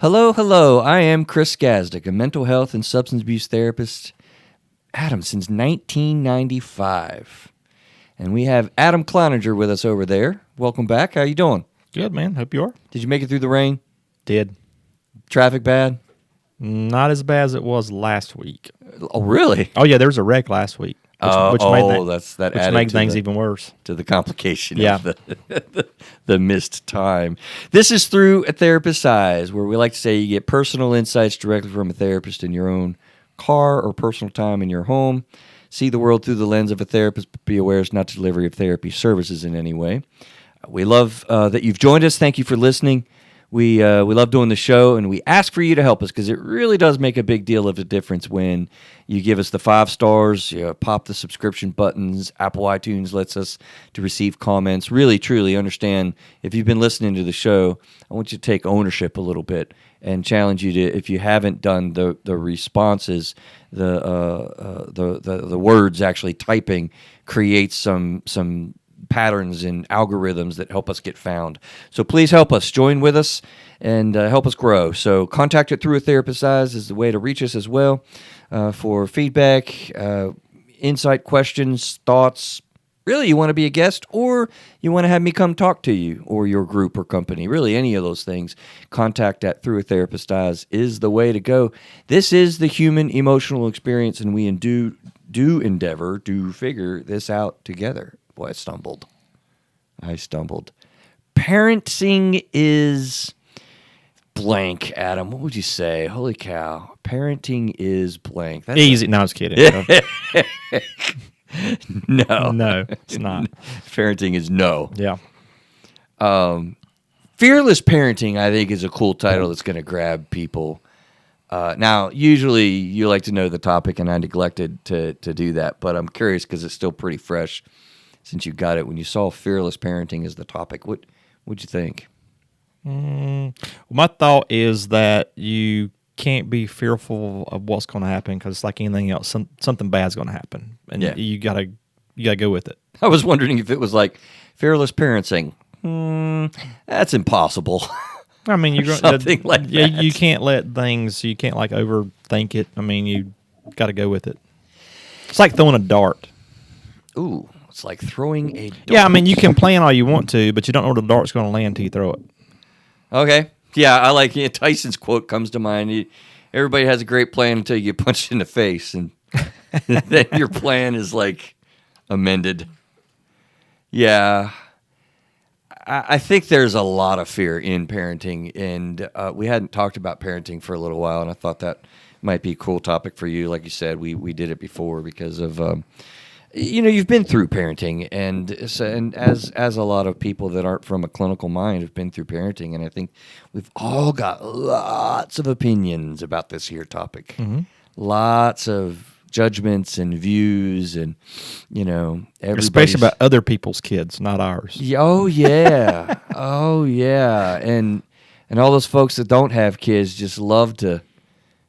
Hello. I am Chris Gazdick, a mental health and substance abuse therapist, Adam, since 1995. And we have Adam Cloninger with us over there. Welcome back. How you doing? Good, man. Hope you are. Did you make it through the rain? Did. Traffic bad? Not as bad as it was last week. Oh, really? Oh, yeah, there was a wreck last week. Which made things even worse. To the complication Yeah. of the missed time. This is Through a Therapist's Eyes, where we like to say you get personal insights directly from a therapist in your own car or personal time in your home. See the world through the lens of a therapist, but be aware it's not delivery of therapy services in any way. We love that you've joined us. Thank you for listening. We love doing the show, and we ask for you to help us because it really does make a big deal of a difference when you give us the 5 stars, pop the subscription buttons. Apple iTunes lets us to receive comments. Really, truly understand if you've been listening to the show, I want you to take ownership a little bit and challenge you to, if you haven't done the responses, the words actually typing creates some patterns and algorithms that help us get found. So please help us. Join with us and help us grow. So contact it Through a Therapist's Eyes is the way to reach us as well for feedback, insight, questions, thoughts. Really, you want to be a guest or you want to have me come talk to you or your group or company. Really, any of those things. Contact at Through a Therapist's Eyes is the way to go. This is the human emotional experience, and we do figure this out together. Boy, I stumbled. Parenting is blank, Adam. What would you say? Holy cow. Parenting is blank. That's easy. No, I was kidding. No, it's not. Parenting is no. Yeah. Fearless parenting, I think, is a cool title that's going to grab people. Now, usually you like to know the topic, and I neglected to do that, but I'm curious because it's still pretty fresh. Since you got it, when you saw fearless parenting as the topic, what'd you think? My thought is that you can't be fearful of what's going to happen because it's like anything else. Something bad's going to happen, and you gotta go with it. I was wondering if it was like fearless parenting. That's impossible. I mean, you're something like that. You can't let things. You can't like overthink it. I mean, you got to go with it. It's like throwing a dart. Ooh. It's like throwing a dart. Yeah, I mean, you can plan all you want to, but you don't know where the dart's going to land until you throw it. Okay. Yeah, I like it. Tyson's quote comes to mind. Everybody has a great plan until you get punched in the face, and then your plan is like amended. Yeah. I think there's a lot of fear in parenting, and we hadn't talked about parenting for a little while, and I thought that might be a cool topic for you. Like you said, we did it before because of... you've been through parenting, and as a lot of people that aren't from a clinical mind have been through parenting, and I think we've all got lots of opinions about this here topic. Mm-hmm. Lots of judgments and views, and especially about other people's kids, not ours. Oh yeah, and all those folks that don't have kids just love to.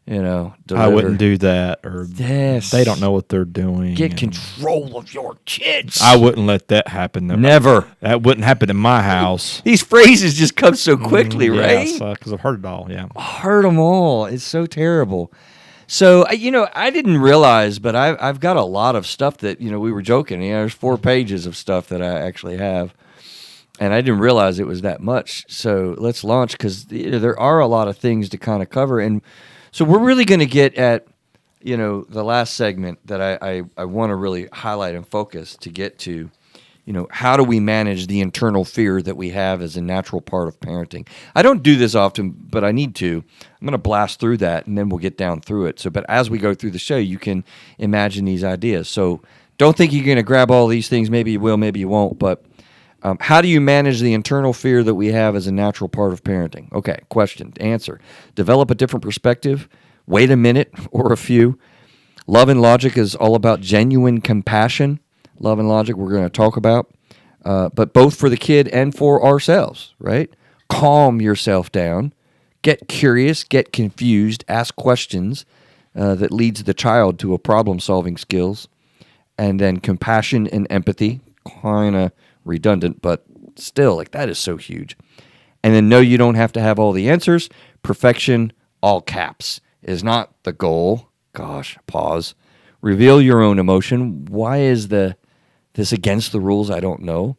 Deliver. I wouldn't do that, or yes. They don't know what they're doing. Get control of your kids. I wouldn't let that happen. Never. That wouldn't happen in my house. These phrases just come so quickly, right? Yes, because I've heard it all, yeah. Heard them all. It's so terrible. So, I didn't realize, but I've got a lot of stuff that, we were joking. There's 4 pages of stuff that I actually have. And I didn't realize it was that much. So let's launch, because there are a lot of things to kind of cover. And so we're really going to get at, the last segment that I want to really highlight and focus to get to, how do we manage the internal fear that we have as a natural part of parenting? I don't do this often, but I need to. I'm going to blast through that, and then we'll get down through it. But as we go through the show, you can imagine these ideas. So don't think you're going to grab all these things. Maybe you will, maybe you won't. But how do you manage the internal fear that we have as a natural part of parenting? Okay, question, answer. Develop a different perspective. Wait a minute or a few. Love and Logic is all about genuine compassion. Love and Logic we're going to talk about, but both for the kid and for ourselves, right? Calm yourself down. Get curious, get confused, ask questions that leads the child to a problem-solving skills. And then compassion and empathy, kind of redundant, but still, like, that is so huge. And then no, you don't have to have all the answers. Perfection, all caps, is not the goal. Gosh, pause. Reveal your own emotion. Why is this against the rules? I don't know.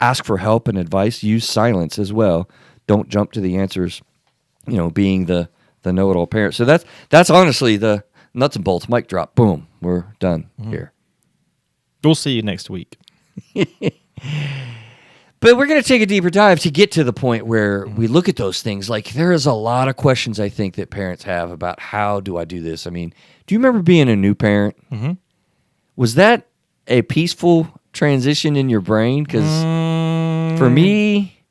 Ask for help and advice. Use silence as well. Don't jump to the answers, being the know-it-all parent. So that's honestly the nuts and bolts. Mic drop. Boom. We're done here. We'll see you next week. But we're going to take a deeper dive to get to the point where we look at those things. Like, there is a lot of questions, I think, that parents have about how do I do this? I mean, do you remember being a new parent? Mm-hmm. Was that a peaceful transition in your brain? Because for me,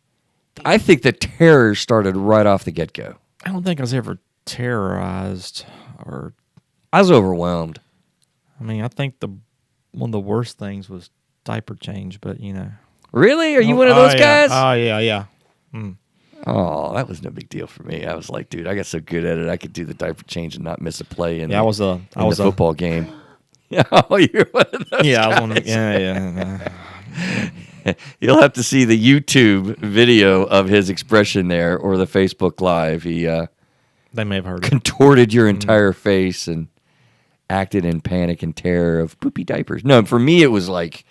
I think the terror started right off the get-go. I don't think I was ever terrorized or... I was overwhelmed. I mean, I think one of the worst things was diaper change, but, Really? Are you one of those guys? Oh, yeah. Mm. Oh, that was no big deal for me. I was like, dude, I got so good at it, I could do the diaper change and not miss a play in the football game. Oh, you're one of those guys. I was one of yeah. You'll have to see the YouTube video of his expression there or the Facebook Live. He they may have heard contorted your entire face and acted in panic and terror of poopy diapers. No, for me, it was like...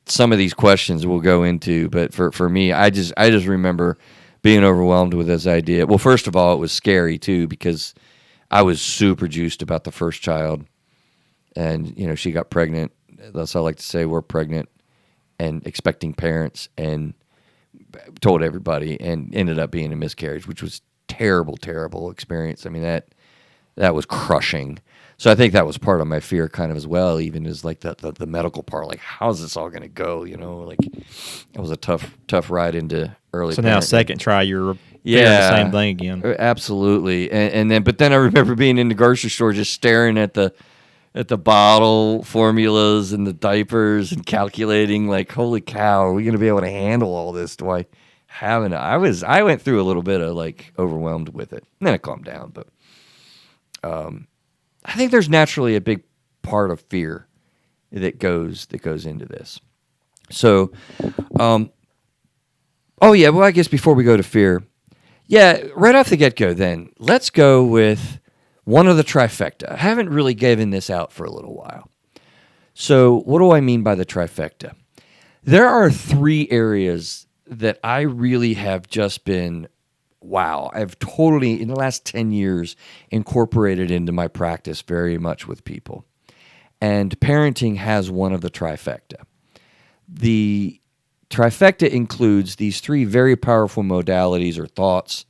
Some of these questions we'll go into, but for me, I just remember being overwhelmed with this idea. Well, first of all, it was scary too because I was super juiced about the first child, and she got pregnant. That's all I like to say. We're pregnant and expecting parents, and told everybody, and ended up being a miscarriage, which was terrible experience. I mean that was crushing. So I think that was part of my fear kind of as well, even as like the medical part, like how's this all going to go? Like it was a tough ride into early. So now second try, you're doing the same thing again. Absolutely. But then I remember being in the grocery store, just staring at the bottle formulas and the diapers and calculating like, holy cow, are we going to be able to handle all this? Do I have enough? I went through a little bit of like overwhelmed with it, and then it calmed down, but, I think there's naturally a big part of fear that goes into this. So, I guess before we go to fear, right off the get-go then, let's go with one of the trifecta. I haven't really given this out for a little while. So what do I mean by the trifecta? There are 3 areas that I really have just been wow, I've totally, in the last 10 years, incorporated into my practice very much with people. And parenting has one of the trifecta. The trifecta includes these 3 very powerful modalities or thoughts.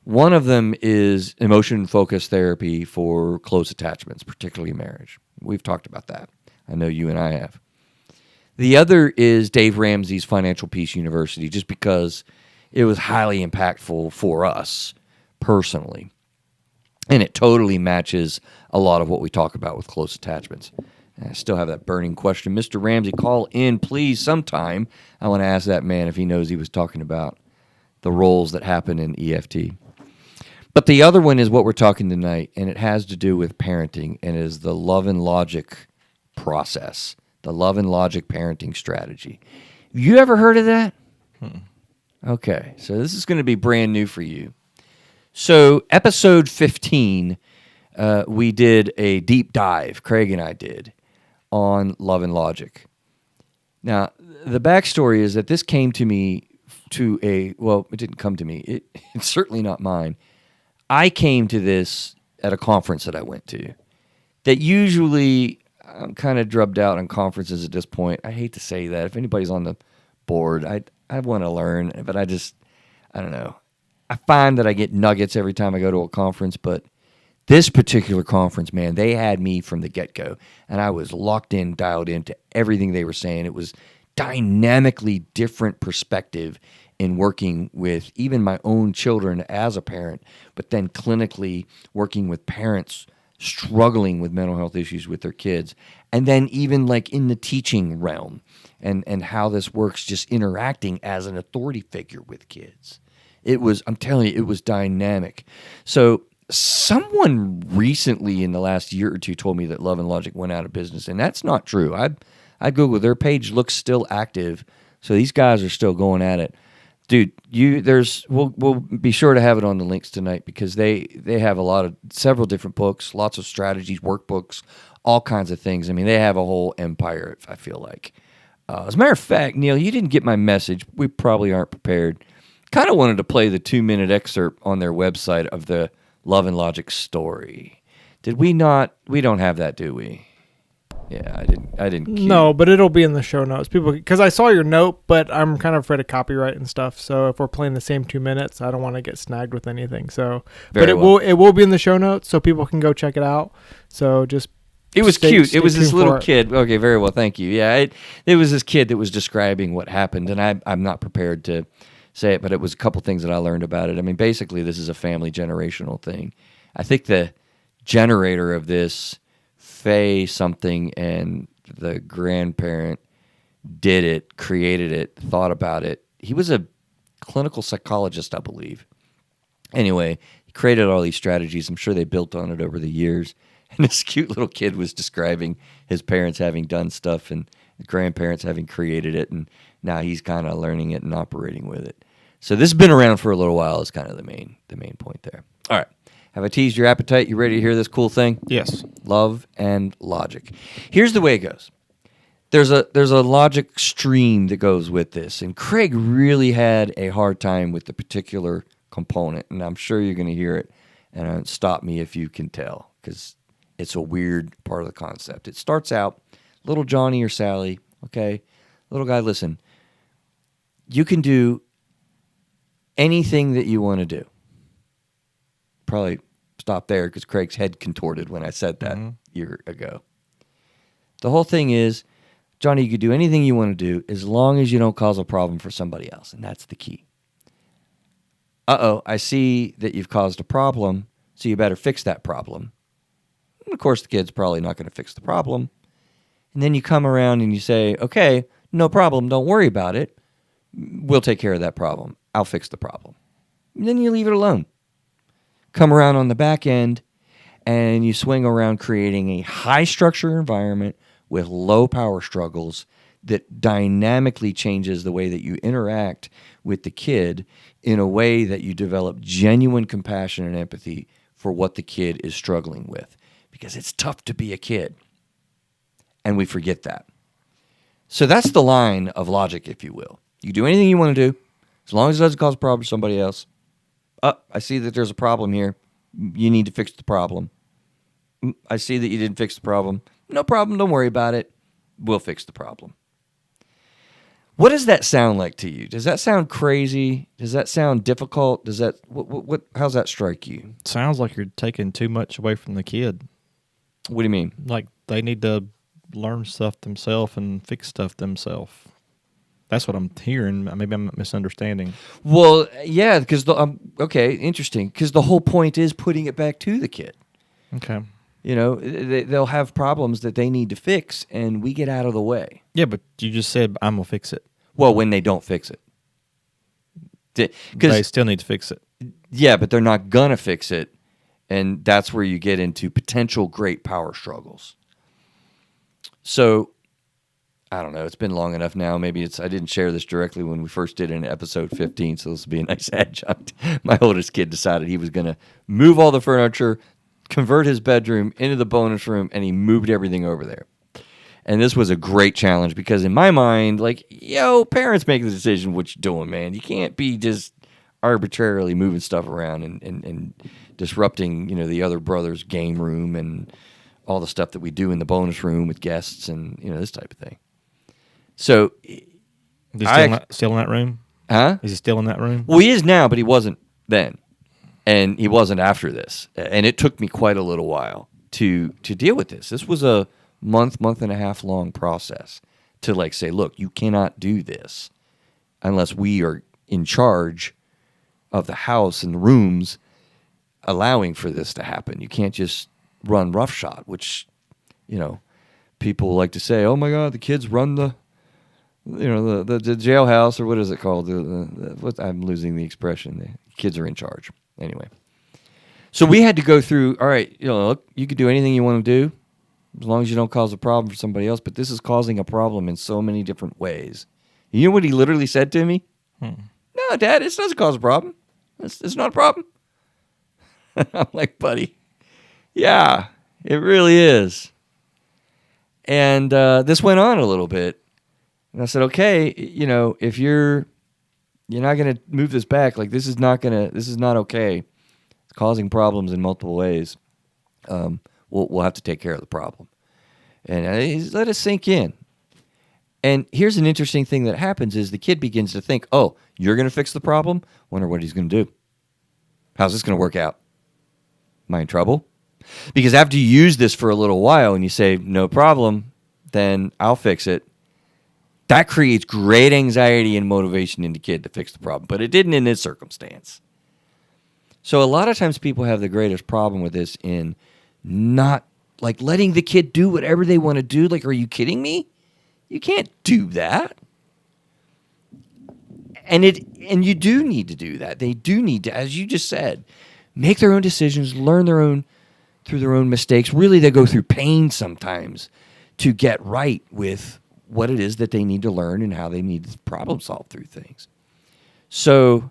One of them is emotion-focused therapy for close attachments, particularly marriage. We've talked about that. I know you and I have. The other is Dave Ramsey's Financial Peace University, just because it was highly impactful for us personally. And it totally matches a lot of what we talk about with close attachments. And I still have that burning question. Mr. Ramsey, call in, please, sometime. I want to ask that man if he knows he was talking about the roles that happen in EFT. But the other one is what we're talking tonight, and it has to do with parenting, and is the love and logic process, the love and logic parenting strategy. Have you ever heard of that? Okay, so this is going to be brand new for you. So episode 15, we did a deep dive, Craig and I did, on love and logic. Now, the backstory is that this came to me it didn't come to me. It's certainly not mine. I came to this at a conference that I went to. That usually, I'm kind of drubbed out on conferences at this point. I hate to say that. If anybody's on the board, I want to learn, but I don't know. I find that I get nuggets every time I go to a conference, but this particular conference, man, they had me from the get-go, and I was locked in, dialed into everything they were saying. It was dynamically different perspective in working with even my own children as a parent, but then clinically working with parents struggling with mental health issues with their kids, and then even like in the teaching realm and how this works, just interacting as an authority figure with kids. I'm telling you, it was dynamic. So someone recently in the last year or two told me that Love and Logic went out of business, and that's not true. I Googled, their page looks still active, so these guys are still going at it. Dude, we'll be sure to have it on the links tonight because they have several different books, lots of strategies, workbooks, all kinds of things. I mean, they have a whole empire, I feel like. As a matter of fact, Neil, you didn't get my message. We probably aren't prepared. Kind of wanted to play the 2-minute excerpt on their website of the Love and Logic story. Did we not? We don't have that, do we? Yeah, I didn't. No, but it'll be in the show notes. People, because I saw your note, but I'm kind of afraid of copyright and stuff. So if we're playing the same 2 minutes, I don't want to get snagged with anything. So, but it will be in the show notes, so people can go check it out. So just. It was cute. It was this little kid. Okay, very well. Thank you. Yeah, it was this kid that was describing what happened, and I'm not prepared to say it, but it was a couple things that I learned about it. I mean, basically, this is a family generational thing. I think the generator of this, Faye something, and the grandparent did it, created it, thought about it. He was a clinical psychologist, I believe. Anyway, he created all these strategies. I'm sure they built on it over the years. And this cute little kid was describing his parents having done stuff and the grandparents having created it, and now he's kind of learning it and operating with it. So this has been around for a little while is kind of the main point there. All right. Have I teased your appetite? You ready to hear this cool thing? Yes. Love and logic. Here's the way it goes. There's a logic stream that goes with this, and Craig really had a hard time with the particular component, and I'm sure you're going to hear it, and stop me if you can tell, because it's a weird part of the concept. It starts out, little Johnny or Sally, okay? Little guy, listen, you can do anything that you want to do. Probably stop there because Craig's head contorted when I said that year ago. The whole thing is, Johnny, you can do anything you want to do as long as you don't cause a problem for somebody else, and that's the key. I see that you've caused a problem, so you better fix that problem. And of course, the kid's probably not going to fix the problem. And then you come around and you say, okay, no problem, don't worry about it. We'll take care of that problem. I'll fix the problem. And then you leave it alone. Come around on the back end, and you swing around creating a high-structure environment with low power struggles that dynamically changes the way that you interact with the kid in a way that you develop genuine compassion and empathy for what the kid is struggling with. Because it's tough to be a kid. And we forget that. So that's the line of logic, if you will. You do anything you want to do, as long as it doesn't cause a problem to somebody else. I see that there's a problem here. You need to fix the problem. I see that you didn't fix the problem. No problem, don't worry about it. We'll fix the problem. What does that sound like to you? Does that sound crazy? Does that sound difficult? Does that how's that strike you? Sounds like you're taking too much away from the kid. What do you mean? Like they need to learn stuff themselves and fix stuff themselves. That's what I'm hearing. Maybe I'm misunderstanding. Well, yeah, because okay, interesting. Because the whole point is putting it back to the kid. Okay. You know, they'll have problems that they need to fix, and we get out of the way. Yeah, but you just said I'm gonna fix it. Well, when they don't fix it, they still need to fix it. Yeah, but they're not gonna fix it, and that's where you get into potential great power struggles. So, I don't know. It's been long enough now. Maybe I didn't share this directly when we first did it in episode 15, so this will be a nice adjunct. My oldest kid decided he was going to move all the furniture, convert his bedroom into the bonus room, and he moved everything over there. And this was a great challenge because in my mind, like, parents make the decision what you're doing, man. You can't be just arbitrarily moving stuff around and disrupting, the other brother's game room and all the stuff that we do in the bonus room with guests and, this type of thing. So, is he still in that room? Huh? Is he still in that room? Well, he is now, but he wasn't then, and he wasn't after this. And it took me quite a little while to deal with this. This was a month and a half long process to say, look, you cannot do this unless we are in charge of the house and the rooms, allowing for this to happen. You can't just run roughshod, which people like to say, oh my God, the kids run the jailhouse, or what is it called? I'm losing the expression. The kids are in charge. Anyway. So we had to go through, all right, look, you could do anything you want to do as long as you don't cause a problem for somebody else, but this is causing a problem in so many different ways. You know what he literally said to me? No, Dad, it doesn't cause a problem. It's not a problem. I'm like, buddy, yeah, it really is. And this went on a little bit. And I said, okay, if you're not going to move this back, like this is not okay. It's causing problems in multiple ways. We'll have to take care of the problem. And let it sink in. And here's an interesting thing that happens is the kid begins to think, oh, you're going to fix the problem? Wonder what he's going to do. How's this going to work out? Am I in trouble? Because after you use this for a little while and you say, no problem, then I'll fix it. That creates great anxiety and motivation in the kid to fix the problem. But it didn't in this circumstance. So a lot of times people have the greatest problem with this in not like letting the kid do whatever they want to do. Like, are you kidding me? You can't do that. And you do need to do that. They do need to, as you just said, make their own decisions, learn through their own mistakes. Really, they go through pain sometimes to get right with what it is that they need to learn and how they need to problem solve through things. So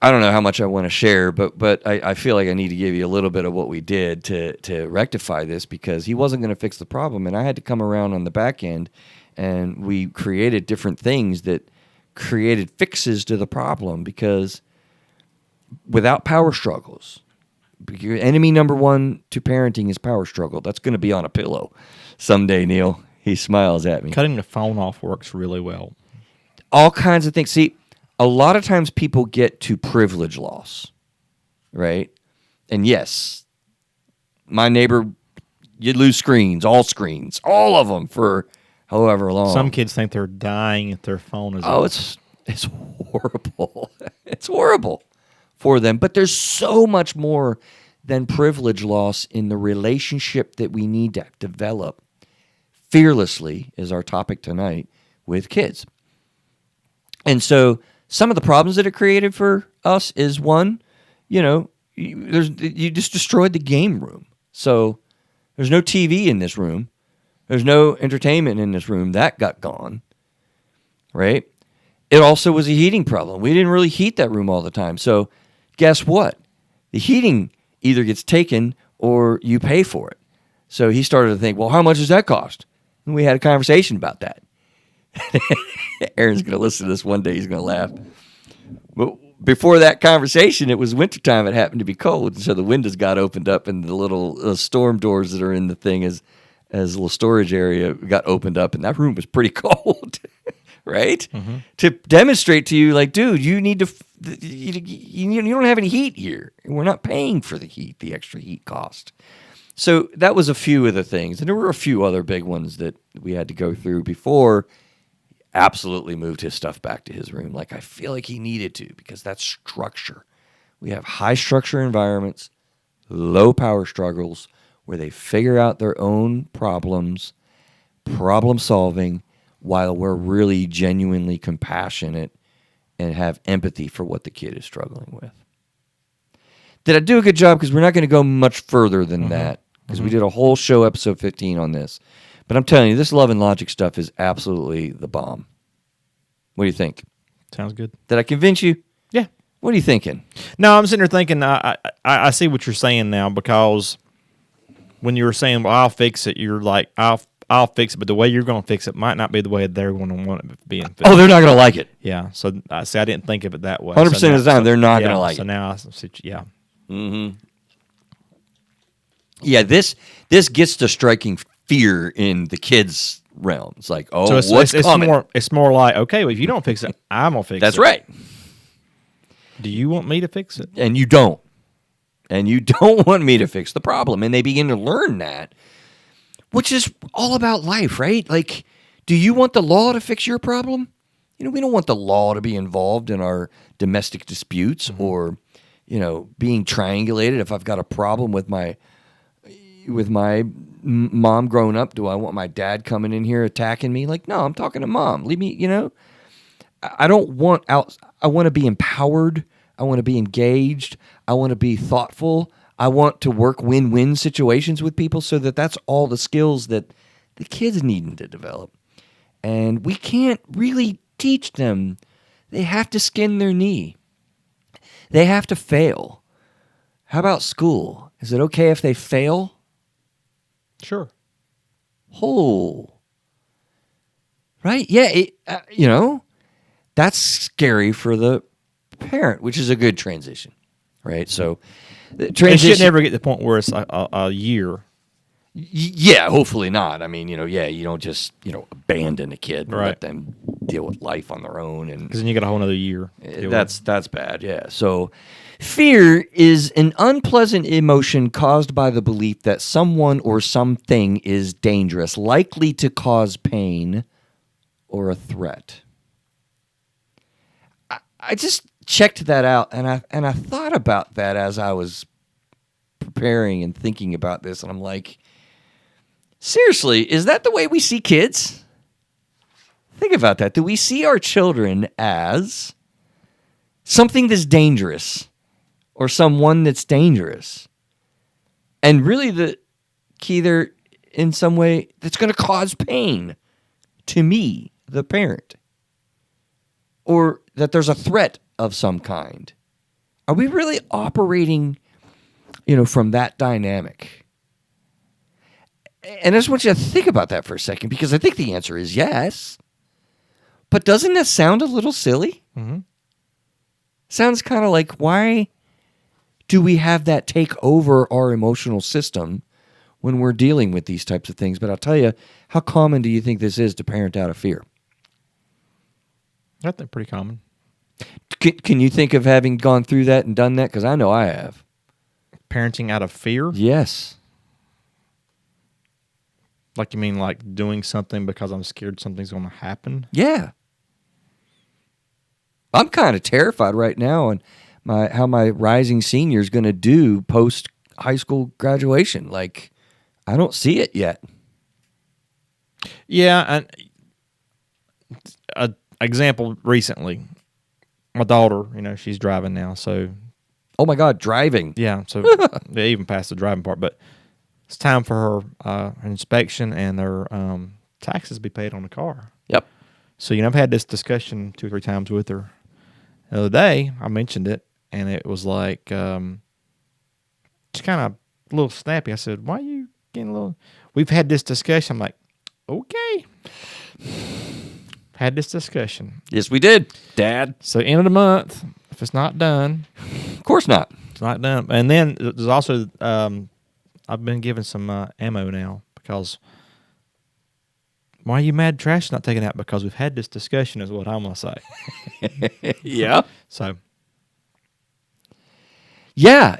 I don't know how much I want to share, but I feel like I need to give you a little bit of what we did to rectify this, because he wasn't going to fix the problem, and I had to come around on the back end, and we created different things that created fixes to the problem, because without power struggles, your enemy number one to parenting is power struggle. That's going to be on a pillow someday, Neil. He smiles at me. Cutting the phone off works really well. All kinds of things. See, a lot of times people get to privilege loss, right? And yes, my neighbor, you'd lose screens, all of them for however long. Some kids think they're dying if their phone is off. It's horrible. It's horrible for them. But there's so much more than privilege loss in the relationship that we need to develop fearlessly, is our topic tonight, with kids. And so some of the problems that it created for us is, one, you just destroyed the game room. So there's no TV in this room. There's no entertainment in this room. That got gone, right? It also was a heating problem. We didn't really heat that room all the time. So guess what? The heating either gets taken or you pay for it. So he started to think, well, how much does that cost? And we had a conversation about that. Aaron's going to listen to this one day. He's going to laugh. But before that conversation, it was wintertime. It happened to be cold. And so the windows got opened up, and the little storm doors that are in the thing as a little storage area got opened up. And that room was pretty cold, right? Mm-hmm. To demonstrate to you, like, dude, you need to, you don't have any heat here. We're not paying for the heat, the extra heat cost. So that was a few of the things. And there were a few other big ones that we had to go through before absolutely moved his stuff back to his room. Like, I feel like he needed to, because that's structure. We have high structure environments, low power struggles, where they figure out their own problems, problem solving, while we're really genuinely compassionate and have empathy for what the kid is struggling with. Did I do a good job? Because we're not going to go much further than that, because we did a whole show, episode 15, on this. But I'm telling you, this love and logic stuff is absolutely the bomb. What do you think? Sounds good. Did I convince you? Yeah. What are you thinking? No, I'm sitting there thinking, I see what you're saying now, because when you were saying, well, I'll fix it, you're like, I'll fix it, but the way you're going to fix it might not be the way they're going to want it being fixed. Oh, they're not going to like it. Yeah. So I didn't think of it that way. 100% of the time, they're not going to like it. So now I see, yeah. Mm-hmm. Yeah, this gets to striking fear in the kids' realm. It's like, oh, so what's coming? It's more like, okay, well, if you don't fix it, I'm going to fix it. That's right. Do you want me to fix it? And you don't. And you don't want me to fix the problem. And they begin to learn that, which is all about life, right? Like, do you want the law to fix your problem? We don't want the law to be involved in our domestic disputes or, being triangulated. If I've got a problem with my mom growing up, do I want my dad coming in here attacking me? Like, no, I'm talking to mom. Leave me, I don't want out. I want to be empowered. I want to be engaged. I want to be thoughtful. I want to work win-win situations with people, so that's all the skills that the kids need to develop. And we can't really teach them They have to skin their knee. They have to fail. How about school? Is it okay if they fail? Sure. Oh. Right? Yeah, that's scary for the parent, which is a good transition, right? So, It should never get to the point where it's a year. Yeah, hopefully not. I mean, you don't just, abandon a kid and Right. let them deal with life on their own. And Because then you got a whole other year. that's bad, yeah. So fear is an unpleasant emotion caused by the belief that someone or something is dangerous, likely to cause pain or a threat. I just checked that out, and I thought about that as I was preparing and thinking about this, and I'm like, seriously, is that the way we see kids? Think about that. Do we see our children as something that's dangerous or someone that's dangerous? And really the key there in some way that's going to cause pain to me, the parent, or that there's a threat of some kind. Are we really operating, from that dynamic? And I just want you to think about that for a second, because I think the answer is yes. But doesn't that sound a little silly? Mm-hmm. Sounds kind of like, why do we have that take over our emotional system when we're dealing with these types of things? But I'll tell you, how common do you think this is to parent out of fear? I think pretty common. Can you think of having gone through that and done that? Because I know I have. Parenting out of fear? Yes. Like, you mean like doing something because I'm scared something's going to happen? Yeah. I'm kind of terrified right now on how my rising senior is going to do post high school graduation. Like, I don't see it yet. Yeah, and an example recently, my daughter, she's driving now, so Oh my God, driving. yeah, so they even passed the driving part, but it's time for her inspection and their taxes to be paid on the car. Yep. So, I've had this discussion 2 or 3 times with her. The other day, I mentioned it, and it was like, just kind of a little snappy. I said, why are you getting a little... We've had this discussion. I'm like, okay. Had this discussion. Yes, we did, Dad. So, end of the month, if it's not done... Of course not. It's not done. And then there's also... I've been given some ammo now because... Why are you mad trash not taken out? Because we've had this discussion is what I'm going to say. Yeah. So... Yeah,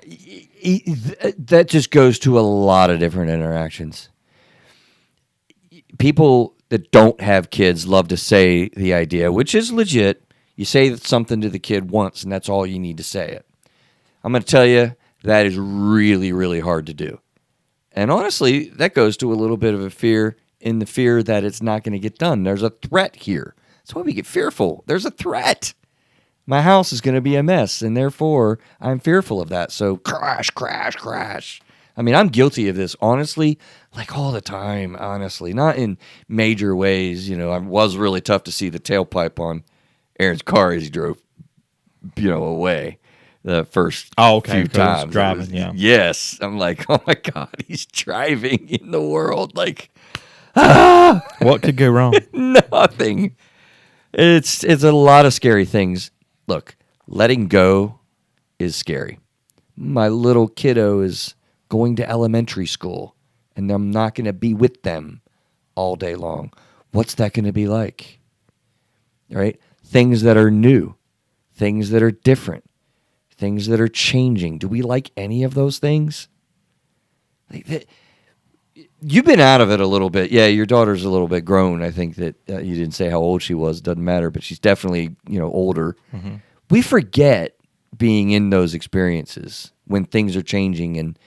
that just goes to a lot of different interactions. People that don't have kids love to say the idea, which is legit. You say something to the kid once, and that's all you need to say it. I'm going to tell you, that is really, really hard to do. And honestly, that goes to a little bit of a fear in the fear that it's not going to get done. There's a threat here. That's why we get fearful. There's a threat. My house is going to be a mess, and therefore I'm fearful of that. So crash, crash, crash. I mean, I'm guilty of this, honestly, like all the time, honestly. Not in major ways. I was really tough to see the tailpipe on Aaron's car as he drove, away the first few times. Driving, yeah. Yes. I'm like, oh, my God, he's driving in the world. Like, What could go wrong? Nothing. It's a lot of scary things. Look, letting go is scary. My little kiddo is going to elementary school, and I'm not going to be with them all day long. What's that going to be like? Right? Things that are new, things that are different, things that are changing. Do we like any of those things? You've been out of it a little bit. Yeah, your daughter's a little bit grown. I think that you didn't say how old she was. Doesn't matter, but she's definitely, older. Mm-hmm. We forget being in those experiences when things are changing and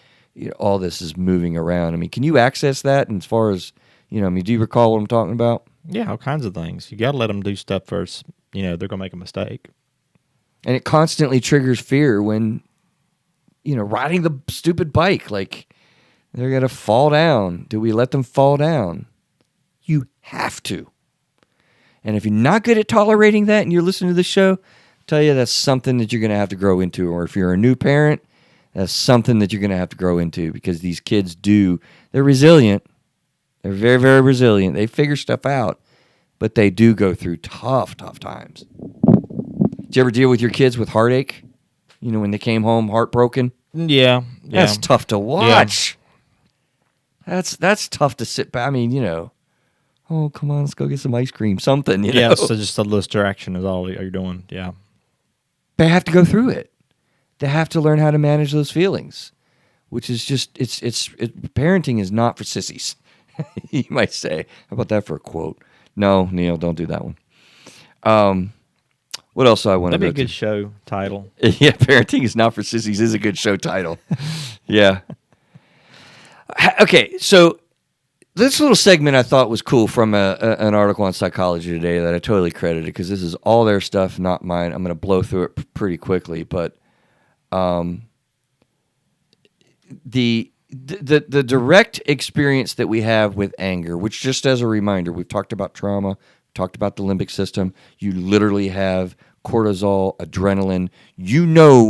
all this is moving around. I mean, can you access that? And as far as, do you recall what I'm talking about? Yeah, all kinds of things. You got to let them do stuff first. They're going to make a mistake. And it constantly triggers fear when, riding the stupid bike, like, they're going to fall down. Do we let them fall down? You have to. And if you're not good at tolerating that and you're listening to this show, tell you that's something that you're going to have to grow into. Or if you're a new parent, that's something that you're going to have to grow into, because these kids they're resilient. They're very, very resilient. They figure stuff out, but they do go through tough times. Did you ever deal with your kids with heartache? When they came home heartbroken? Yeah. That's tough to watch. Yeah. That's tough to sit back. I mean, oh, come on, let's go get some ice cream, something, Yeah, so just a little distraction is all you're doing, yeah. They have to go through it. They have to learn how to manage those feelings, which is just, parenting is not for sissies, you might say. How about that for a quote? No, Neil, don't do that one. What else do I want to go to? That'd be a good show title. Yeah, Parenting is Not for Sissies is a good show title. Yeah. Okay, so this little segment I thought was cool from an article on Psychology Today that I totally credited, because this is all their stuff, not mine. I'm going to blow through it pretty quickly, but the direct experience that we have with anger, which, just as a reminder, we've talked about trauma, talked about the limbic system. You literally have cortisol, adrenaline.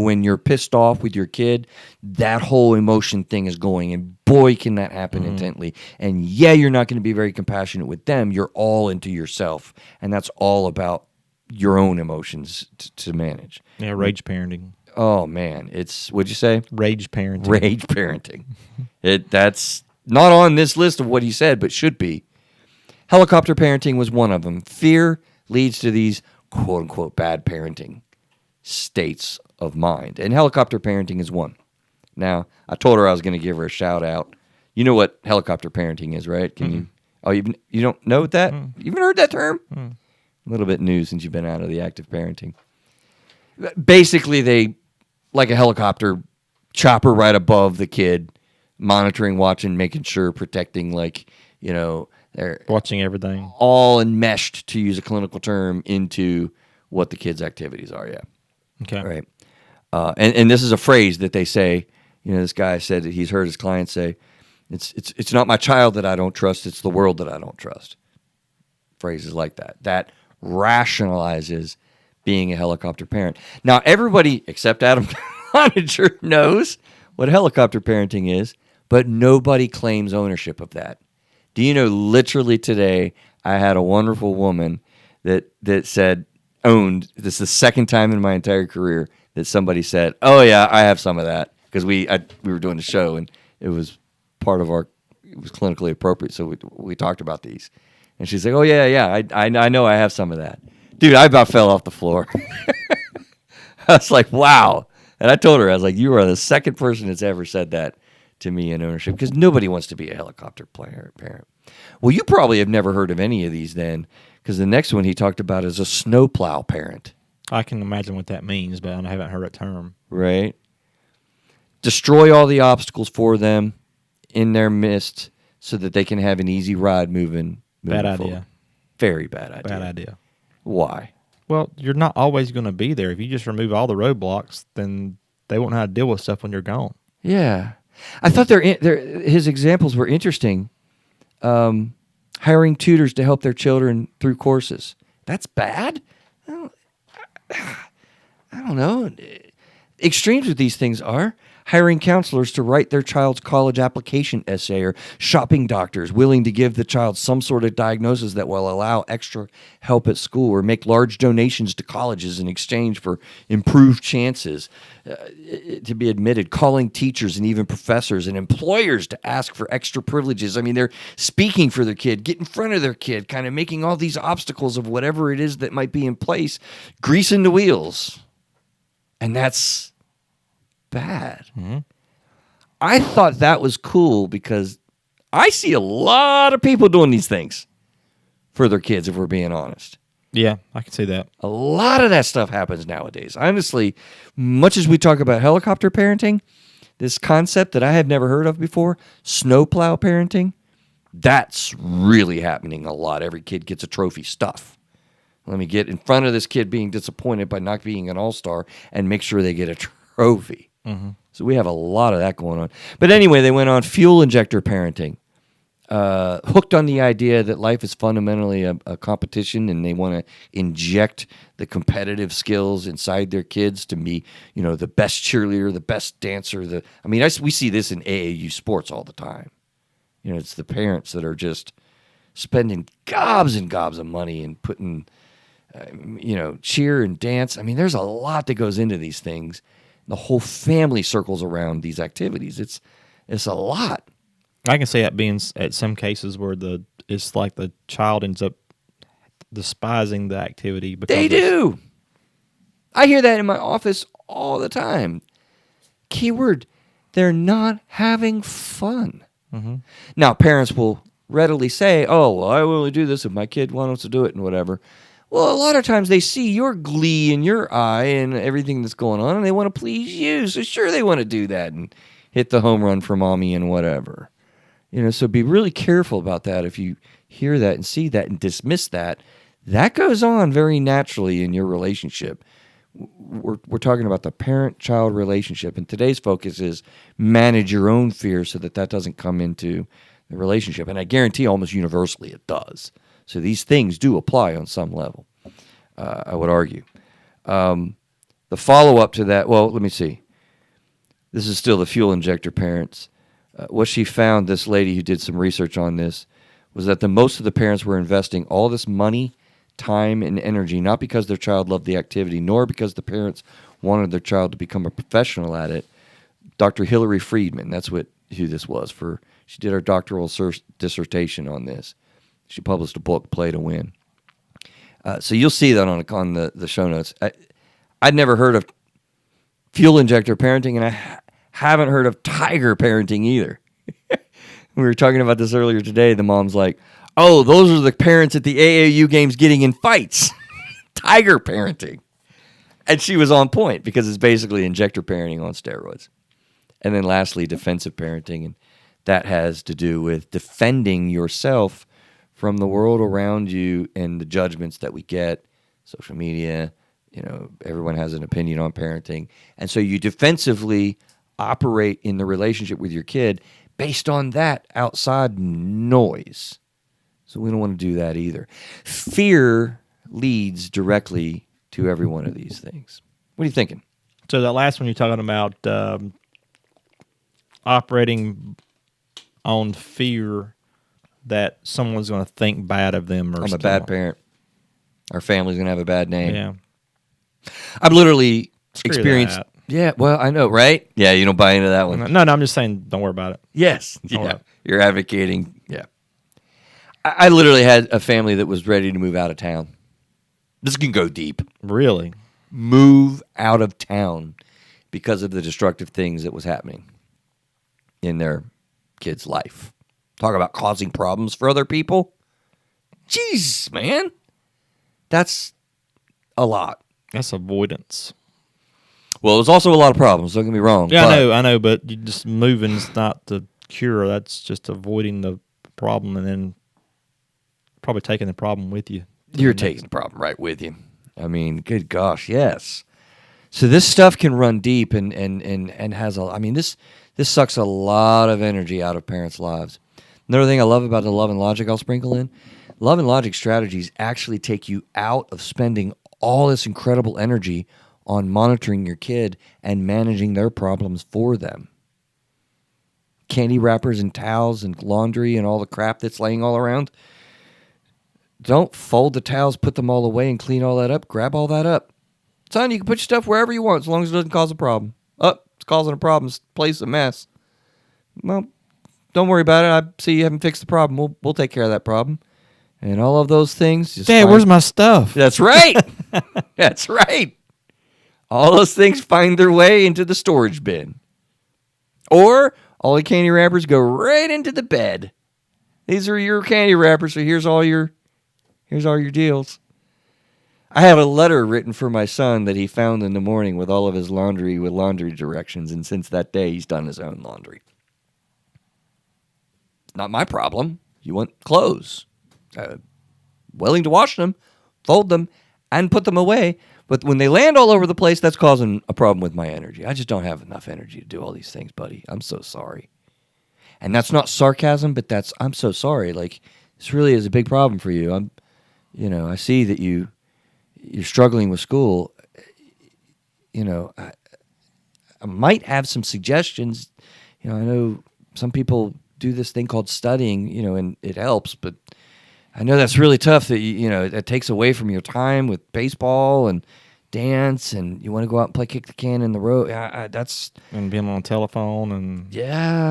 When you're pissed off with your kid, that whole emotion thing is going, and boy, can that happen intently. And yeah, you're not going to be very compassionate with them. You're all into yourself, and that's all about your own emotions to manage. Yeah, rage parenting. Oh man, what'd you say? Rage parenting. Rage parenting. That's not on this list of what he said, but should be. Helicopter parenting was one of them. Fear leads to these quote-unquote bad parenting states of mind. And helicopter parenting is one. Now, I told her I was going to give her a shout-out. You know what helicopter parenting is, right? Can you? Oh, you don't know that? You haven't heard that term? A little bit new since you've been out of the active parenting. Basically, they, like a helicopter, chopper right above the kid, monitoring, watching, making sure, protecting, they're watching everything, all enmeshed, to use a clinical term, into what the kids' activities are. Yeah. Okay. Right. And this is a phrase that they say. This guy said that he's heard his clients say, "It's not my child that I don't trust; it's the world that I don't trust." Phrases like that. That rationalizes being a helicopter parent. Now, everybody except Adam Cloninger knows what helicopter parenting is, but nobody claims ownership of that. Do you know, literally today, I had a wonderful woman that said, this is the second time in my entire career that somebody said, "Oh yeah, I have some of that," because we were doing the show and it was part of it was clinically appropriate, so we talked about these. And she's like, "Oh yeah, I know I have some of that." Dude, I about fell off the floor. I was like, wow. And I told her, I was like, you are the second person that's ever said that to me in ownership, because nobody wants to be a helicopter parent. Well, you probably have never heard of any of these then, because the next one he talked about is a snowplow parent. I can imagine what that means, but I haven't heard that term. Right. Destroy all the obstacles for them in their midst so that they can have an easy ride moving Bad forward. idea. Very bad idea. Bad idea. Why? Well, you're not always going to be there. If you just remove all the roadblocks, then they won't know how to deal with stuff when you're gone. Yeah. I thought his examples were interesting. Hiring tutors to help their children through courses. That's bad? I don't know. Extremes with these things are hiring counselors to write their child's college application essay, or shopping doctors willing to give the child some sort of diagnosis that will allow extra help at school, or make large donations to colleges in exchange for improved chances to be admitted, calling teachers and even professors and employers to ask for extra privileges. I mean, they're speaking for their kid, get in front of their kid, kind of making all these obstacles of whatever it is that might be in place, greasing the wheels. And that's bad. Mm-hmm. I thought that was cool because I see a lot of people doing these things for their kids, if we're being honest. Yeah, I can see that. A lot of that stuff happens nowadays. Honestly, much as we talk about helicopter parenting, this concept that I had never heard of before, snowplow parenting, that's really happening a lot. Every kid gets a trophy stuff. Let me get in front of this kid being disappointed by not being an all-star and make sure they get a trophy. Mm-hmm. So we have a lot of that going on. But anyway, they went on fuel injector parenting. hooked on the idea that life is fundamentally a competition, and they want to inject the competitive skills inside their kids to be, the best cheerleader, the best dancer. We see this in AAU sports all the time. It's the parents that are just spending gobs and gobs of money and putting, cheer and dance. There's a lot that goes into these things. The whole family circles around these activities. It's a lot. I can see that being at some cases where it's like the child ends up despising the activity. Because they do. I hear that in my office all the time. Keyword, they're not having fun. Mm-hmm. Now, parents will readily say, oh, well, I will only do this if my kid wants to do it and whatever. Well, a lot of times they see your glee in your eye and everything that's going on, and they want to please you. So sure, they want to do that and hit the home run for mommy and whatever. So be really careful about that. If you hear that and see that and dismiss that, that goes on very naturally in your relationship. We're talking about the parent-child relationship, and today's focus is manage your own fear so that doesn't come into the relationship. And I guarantee almost universally it does. So these things do apply on some level, I would argue. The follow-up to that, well, let me see. This is still the fuel injector parents. What she found, this lady who did some research on this, was that most of the parents were investing all this money, time, and energy, not because their child loved the activity, nor because the parents wanted their child to become a professional at it. Dr. Hillary Friedman, that's who this was. She did her doctoral dissertation on this. She published a book, Play to Win. So you'll see that on the show notes. I'd never heard of fuel injector parenting, and I haven't heard of tiger parenting either. We were talking about this earlier today. The mom's like, oh, those are the parents at the AAU games getting in fights. Tiger parenting. And she was on point because it's basically injector parenting on steroids. And then lastly, defensive parenting. And that has to do with defending yourself from the world around you and the judgments that we get, social media, everyone has an opinion on parenting. And so you defensively operate in the relationship with your kid based on that outside noise. So we don't want to do that either. Fear leads directly to every one of these things. What are you thinking? So that last one you're talking about, operating on fear that someone's going to think bad of them. Or I'm a bad parent. Our family's going to have a bad name. Yeah. I've literally Screw experienced... that. Yeah, well, I know, right? Yeah, you don't buy into that one. No, I'm just saying don't worry about it. Yes. All Yeah. right. You're advocating. Yeah. I literally had a family that was ready to move out of town. This can go deep. Really? Move out of town because of the destructive things that was happening in their kid's life. Talk about causing problems for other people. Jeez, man. That's a lot. That's avoidance. Well, there's also a lot of problems. Don't get me wrong. Yeah, I know, but you just moving's not the cure. That's just avoiding the problem and then probably taking the problem with you. You're taking the problem right with you. Good gosh, yes. So this stuff can run deep and has this sucks a lot of energy out of parents' lives. Another thing I love about the Love and Logic I'll sprinkle in, Love and Logic strategies actually take you out of spending all this incredible energy on monitoring your kid and managing their problems for them. Candy wrappers and towels and laundry and all the crap that's laying all around. Don't fold the towels, put them all away, and clean all that up. Grab all that up. Son, you can put your stuff wherever you want as long as it doesn't cause a problem. It's causing a problem. This place is a mess. Well, don't worry about it. I see you haven't fixed the problem. We'll take care of that problem. And all of those things. Dad, where's my stuff? That's right. That's right. All those things find their way into the storage bin. Or all the candy wrappers go right into the bed. These are your candy wrappers, so here's all your deals. I have a letter written for my son that he found in the morning with all of his laundry with laundry directions, and since that day he's done his own laundry. It's not my problem. You want clothes. Willing to wash them, fold them, and put them away. But when they land all over the place, that's causing a problem with my energy. I just don't have enough energy to do all these things, buddy. I'm so sorry. And that's not sarcasm, but I'm so sorry. Like, this really is a big problem for you. I see that you're struggling with school. I might have some suggestions. I know some people do this thing called studying, and it helps, but I know that's really tough that, that takes away from your time with baseball and dance, and you want to go out and play kick the can in the road. And being on a telephone and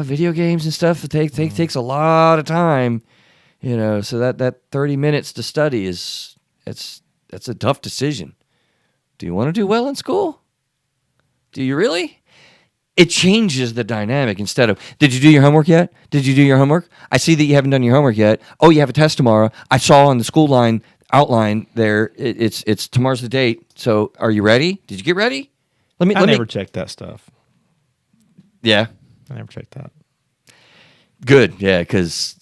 video games and stuff. It takes a lot of time, so that 30 minutes to study that's a tough decision. Do you want to do well in school? Do you really? It changes the dynamic. Instead of, did you do your homework yet? Did you do your homework? I see that you haven't done your homework yet. Oh, you have a test tomorrow. I saw on the school line outline there. It's tomorrow's the date. So are you ready? Did you get ready? I never checked that stuff. Yeah. I never checked that. Good. Yeah, because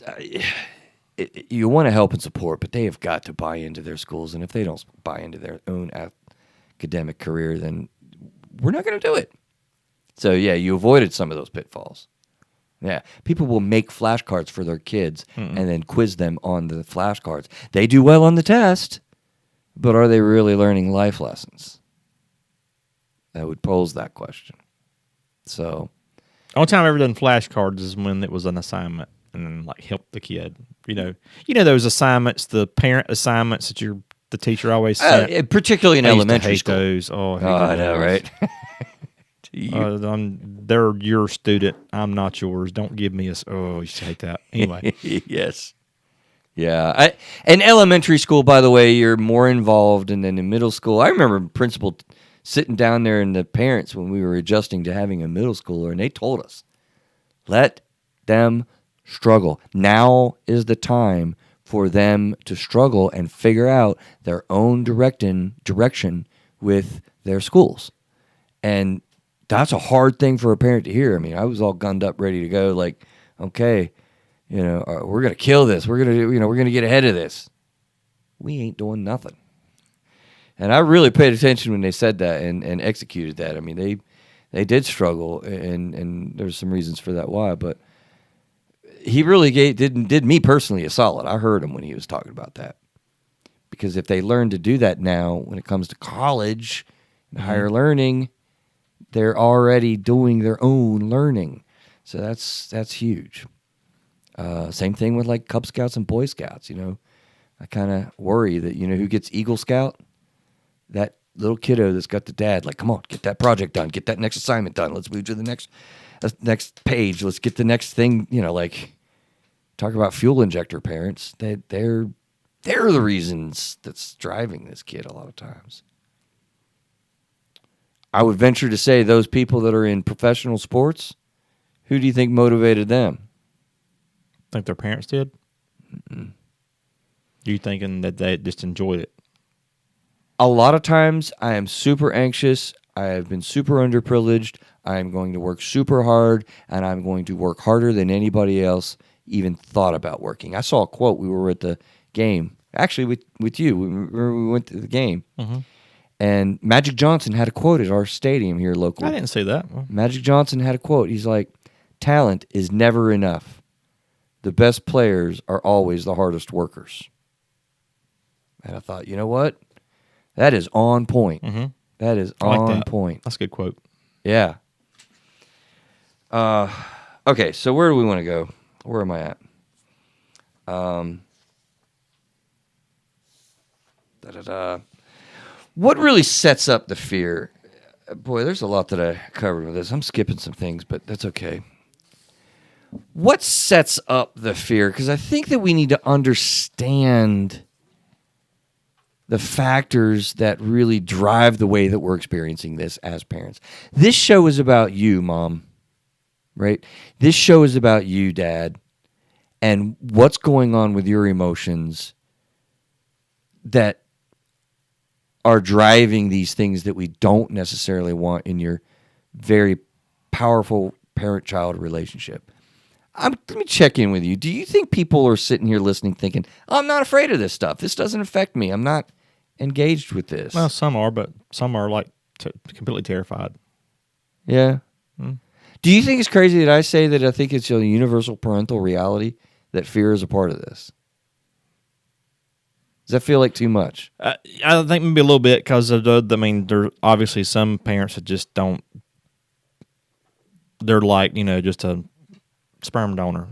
you want to help and support, but they have got to buy into their schools. And if they don't buy into their own academic career, then we're not going to do it. So, yeah, you avoided some of those pitfalls. Yeah, people will make flashcards for their kids and then quiz them on the flashcards. They do well on the test, but are they really learning life lessons? That would pose that question. So, the only time I've ever done flashcards is when it was an assignment and then like help the kid. You know those assignments, the parent assignments that the teacher always sent. Particularly in elementary school. Those. I know, right? They're your student. I'm not yours. Don't give me I used to hate that. Anyway. Yes. Yeah. In elementary school, by the way, you're more involved. And then in middle school, I remember principal sitting down there and the parents when we were adjusting to having a middle schooler, and they told us, let them struggle. Now is the time for them to struggle and figure out their own direction with their schools. And that's a hard thing for a parent to hear. I mean, I was all gunned up, ready to go. Like, okay, we're gonna kill this. We're gonna get ahead of this. We ain't doing nothing. And I really paid attention when they said that and executed that. I mean, they did struggle, and there's some reasons for that why. But he really did me personally a solid. I heard him when he was talking about that, because if they learn to do that now, when it comes to college and higher learning, they're already doing their own learning. So that's huge. Same thing with like Cub Scouts and Boy Scouts. I kind of worry that, who gets Eagle Scout? That little kiddo that's got the dad, like, come on, get that project done. Get that next assignment done. Let's move to the next page. Let's get the next thing, like, talk about fuel injector parents. They're the reasons that's driving this kid a lot of times. I would venture to say those people that are in professional sports, who do you think motivated them? Think their parents did? Mm-mm. You thinking that they just enjoyed it? A lot of times I am super anxious. I have been super underprivileged. I am going to work super hard, and I'm going to work harder than anybody else even thought about working. I saw a quote. We were at the game, actually with you. We went to the game. Mm-hmm. And Magic Johnson had a quote at our stadium here locally. I didn't see that. Magic Johnson had a quote. He's like, talent is never enough. The best players are always the hardest workers. And I thought, you know what? That is on point. Mm-hmm. That is on point. That's a good quote. Yeah. Okay, so where do we want to go? Where am I at? What really sets up the fear? Boy, there's a lot that I covered with this. I'm skipping some things, but that's okay. What sets up the fear? Because I think that we need to understand the factors that really drive the way that we're experiencing this as parents. This show is about you, Mom, right? This show is about you, Dad, and what's going on with your emotions that are driving these things that we don't necessarily want in your very powerful parent-child relationship. Let me check in with you. Do you think people are sitting here listening thinking, I'm not afraid of this stuff. This doesn't affect me. I'm not engaged with this. Well, some are, but some are like completely terrified. Yeah. Do you think it's crazy that I say that I think it's a universal parental reality that fear is a part of this? Does that feel like too much? I think maybe a little bit because of I mean, there are obviously some parents that just don't. They're like, just a sperm donor.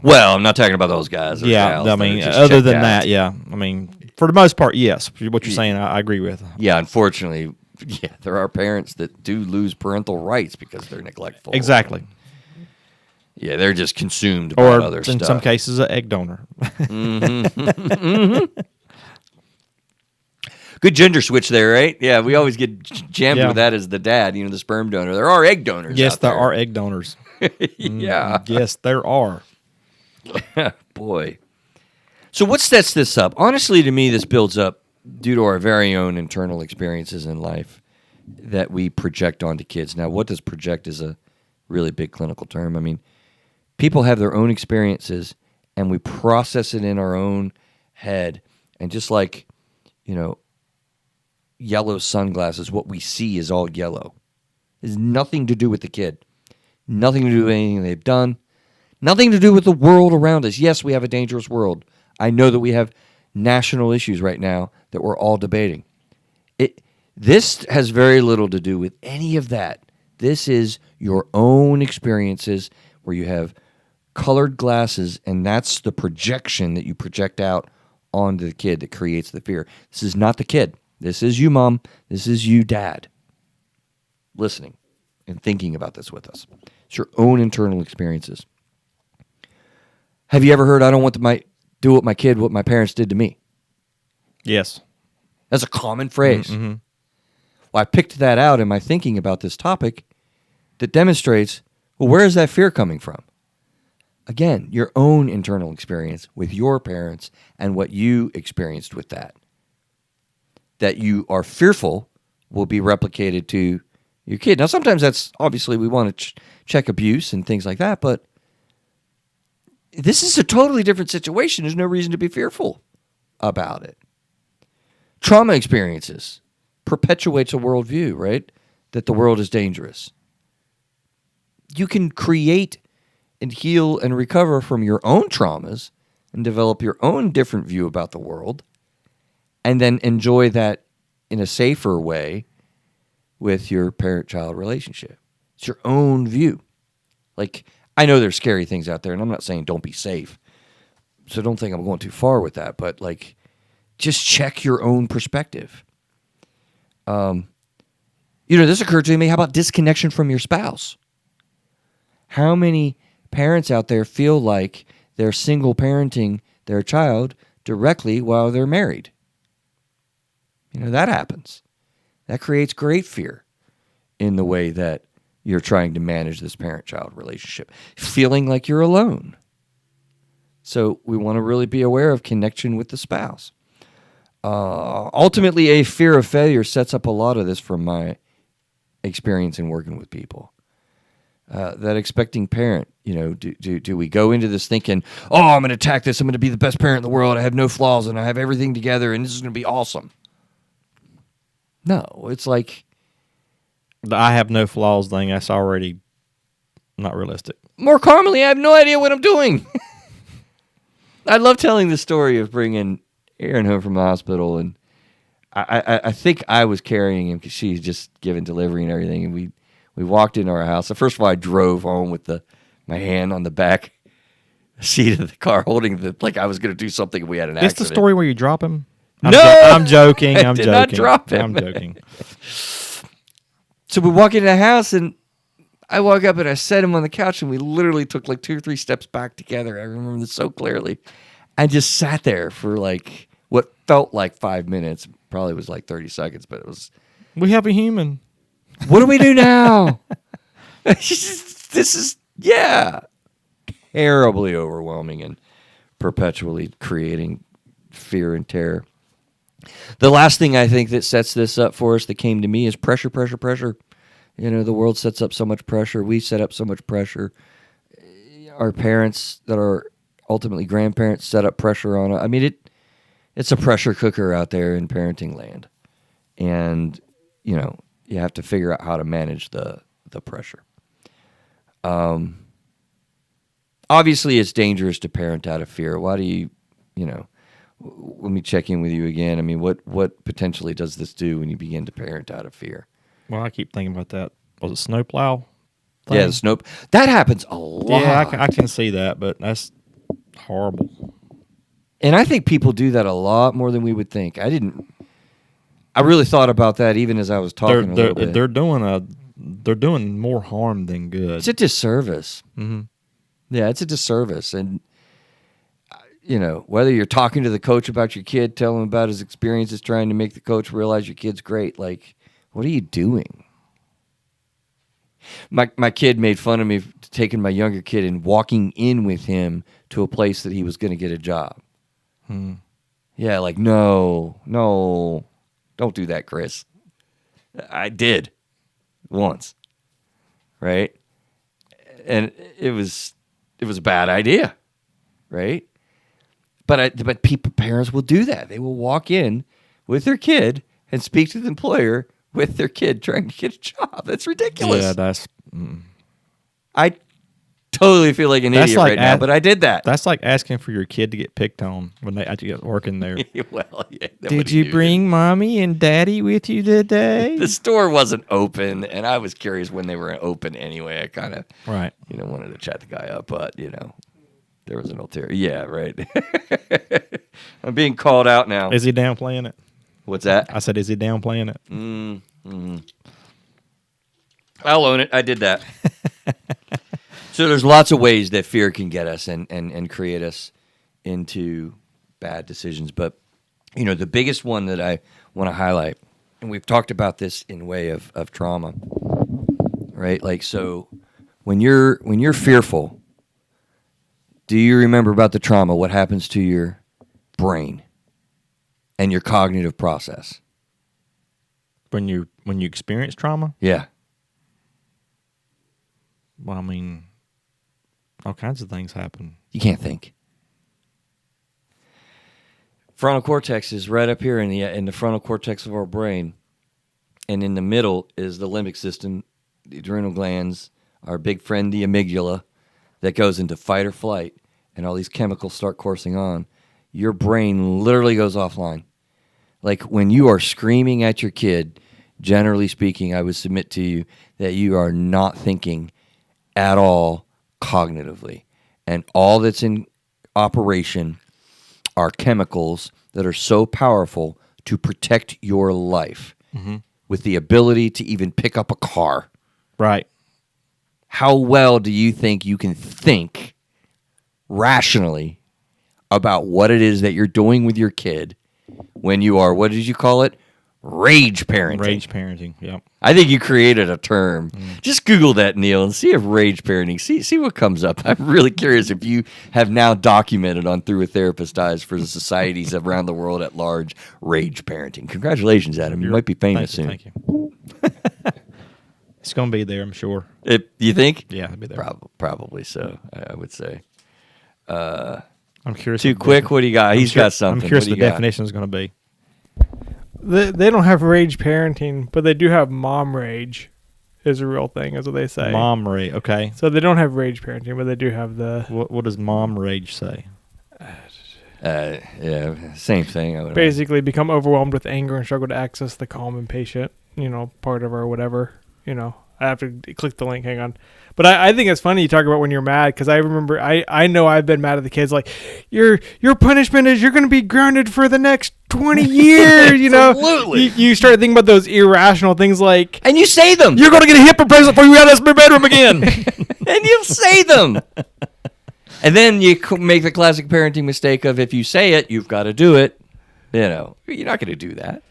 Well, I'm not talking about those guys. Or gals I that mean, are just other checked than out. that, yeah. I mean, for the most part, yes. What you're saying, I agree with. Yeah, unfortunately, there are parents that do lose parental rights because they're neglectful. Exactly. Yeah, they're just consumed by Or other in stuff. some cases, an egg donor. Good gender switch there, right? Yeah, we always get jammed Yeah. with that as the dad, the sperm donor. There are egg donors. Yes, out there are egg donors. Yeah. Yes, there are. Boy. So what sets this up? Honestly, to me, this builds up due to our very own internal experiences in life that we project onto kids. Now, what does project is a really big clinical term. I mean, people have their own experiences, and we process it in our own head. And just like, yellow sunglasses, what we see is all yellow. It has nothing to do with the kid. Nothing to do with anything they've done. Nothing to do with the world around us. Yes, we have a dangerous world. I know that we have national issues right now that we're all debating. This has very little to do with any of that. This is your own experiences where you have colored glasses, and that's the projection that you project out onto the kid that creates the fear. This is not the kid. This is you, Mom. This is you, Dad. Listening and thinking about this with us. It's your own internal experiences. Have you ever heard, I don't want to do what my parents did to me? Yes. That's a common phrase. Mm-hmm. Well, I picked that out in my thinking about this topic that demonstrates, well, where is that fear coming from? Again, your own internal experience with your parents and what you experienced with that. That you are fearful will be replicated to your kid. Now, sometimes that's obviously we want to check abuse and things like that, but this is a totally different situation. There's no reason to be fearful about it. Trauma experiences perpetuates a worldview, right? That the world is dangerous. You can create and heal and recover from your own traumas and develop your own different view about the world and then enjoy that in a safer way with your parent-child relationship. It's your own view. Like, I know there's scary things out there, and I'm not saying don't be safe, so don't think I'm going too far with that, but, just check your own perspective. This occurred to me, how about disconnection from your spouse? How many parents out there feel like they're single parenting their child directly while they're married? That happens. That creates great fear in the way that you're trying to manage this parent-child relationship, feeling like you're alone. So we want to really be aware of connection with the spouse. Ultimately, a fear of failure sets up a lot of this from my experience in working with people. That expecting parent, do we go into this thinking, oh, I'm going to attack this, I'm going to be the best parent in the world, I have no flaws, and I have everything together, and this is going to be awesome. No, it's like... The I have no flaws thing, that's already not realistic. More commonly, I have no idea what I'm doing. I love telling the story of bringing Erin home from the hospital, and I think I was carrying him because she's just given delivery and everything, and we walked into our house. So first of all, I drove home with my hand on the back seat of the car, holding like I was going to do something. We had an accident. It's the story where you drop him? No! I'm joking. I did not drop him. I'm joking. So we walk into the house, and I walk up, and I set him on the couch, and we literally took 2 or 3 steps back together. I remember this so clearly. And just sat there for what felt like 5 minutes. Probably was 30 seconds, but it was... We have a human. What do we do now? This is, terribly overwhelming and perpetually creating fear and terror. The last thing I think that sets this up for us that came to me is pressure. The world sets up so much pressure. We set up so much pressure. Our parents that are ultimately grandparents set up pressure on us. I mean, it's a pressure cooker out there in parenting land. And, you have to figure out how to manage the pressure. Obviously, it's dangerous to parent out of fear. Why do you know? Let me check in with you again. I mean, what potentially does this do when you begin to parent out of fear? Well, I keep thinking about that. Was it snowplow? Yeah, the snow. That happens a lot. Yeah, I can see that, but that's horrible. And I think people do that a lot more than we would think. I really thought about that even as I was talking a little bit. They're doing more harm than good. It's a disservice. Mm-hmm. Yeah, it's a disservice. And, whether you're talking to the coach about your kid, telling him about his experiences, trying to make the coach realize your kid's great, like, what are you doing? My kid made fun of me for taking my younger kid and walking in with him to a place that he was going to get a job. Yeah, like, no, don't do that, Chris. I did once, right? And it was a bad idea, right? But parents will do that. They will walk in with their kid and speak to the employer with their kid trying to get a job. That's ridiculous. Yeah, that's. I totally feel like an idiot right now, but I did that. That's like asking for your kid to get picked on when they actually get working there. Well, yeah. Did you bring mommy and daddy with you today? The store wasn't open, and I was curious when they were open anyway. I kind of, wanted to chat the guy up, but, there was an ulterior. Yeah, right. I'm being called out now. Is he downplaying it? What's that? I said, is he downplaying it? Mm-hmm. I'll own it. I did that. So there's lots of ways that fear can get us and create us into bad decisions. But, the biggest one that I want to highlight, and we've talked about this in way of trauma, right? Like, so when you're fearful, do you remember about the trauma, what happens to your brain and your cognitive process? When you experience trauma? Yeah. Well, I mean, all kinds of things happen. You can't think. Frontal cortex is right up here in the frontal cortex of our brain, and in the middle is the limbic system, the adrenal glands, our big friend the amygdala, that goes into fight or flight, and all these chemicals start coursing on. Your brain literally goes offline. Like when you are screaming at your kid, generally speaking, I would submit to you that you are not thinking at all cognitively. And all that's in operation are chemicals that are so powerful to protect your life with the ability to even pick up a car. Right. How well do you think you can think rationally about what it is that you're doing with your kid when you are, what did you call it? Rage parenting. Rage parenting, yep. I think you created a term. Just Google that, Neil, and see if rage parenting, see what comes up. I'm really curious if you have now documented on Through a Therapist Eyes for the societies around the world at large, rage parenting. Congratulations, Adam. You might be famous soon. Thank you. It's going to be there, I'm sure. You think? Yeah, it'll be there. Probably so, I would say. I'm curious. Too quick? What do you got? He's got something. I'm curious what the definition is going to be. They don't have rage parenting, but they do have mom rage is a real thing, is what they say. Mom rage, okay. So they don't have rage parenting, but they do have the... What does mom rage say? Yeah, same thing. Basically become overwhelmed with anger and struggle to access the calm and patient, part of or whatever, I have to click the link. Hang on. But I think it's funny you talk about when you're mad, because I remember I know I've been mad at the kids, like, your punishment is you're going to be grounded for the next 20 years, Absolutely. You start thinking about those irrational things like... And you say them. You're going to get a hip replacement before you out of this bedroom again. And you say them. And then you make the classic parenting mistake of if you say it, you've got to do it. You're not going to do that.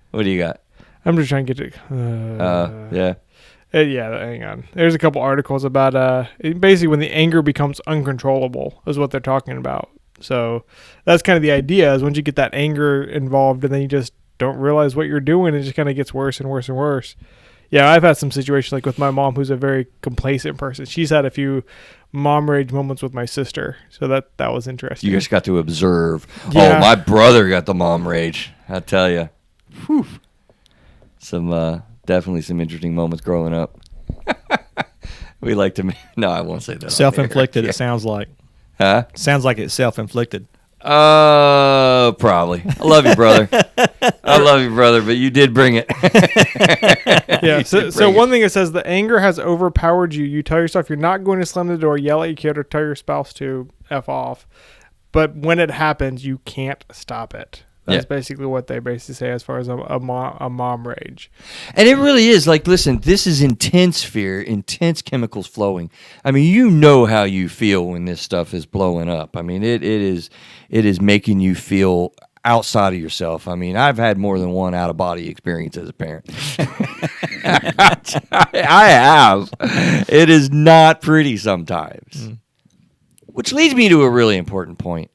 What do you got? I'm just trying to get to... Yeah. Yeah, hang on. There's a couple articles about basically when the anger becomes uncontrollable is what they're talking about. So that's kind of the idea, is once you get that anger involved and then you just don't realize what you're doing, it just kind of gets worse and worse and worse. Yeah, I've had some situations like with my mom, who's a very complacent person. She's had a few mom rage moments with my sister. So that was interesting. You just got to observe. Yeah. Oh, my brother got the mom rage. I tell you. Some definitely some interesting moments growing up. We like to. No, I won't say that. Self-inflicted. It sounds like. Huh? Sounds like it's self-inflicted. Probably. I love you, brother. I love you, brother, but you did bring it. Yeah. So one thing it says, the anger has overpowered you. You tell yourself you're not going to slam the door, yell at your kid, or tell your spouse to F off. But when it happens, you can't stop it. That's basically what they basically say as far as a mom rage. And it really is. Like, listen, this is intense fear, intense chemicals flowing. I mean, you know how you feel when this stuff is blowing up. I mean, it is making you feel outside of yourself. I mean, I've had more than one out-of-body experience as a parent. I have. It is not pretty sometimes. Which leads me to a really important point.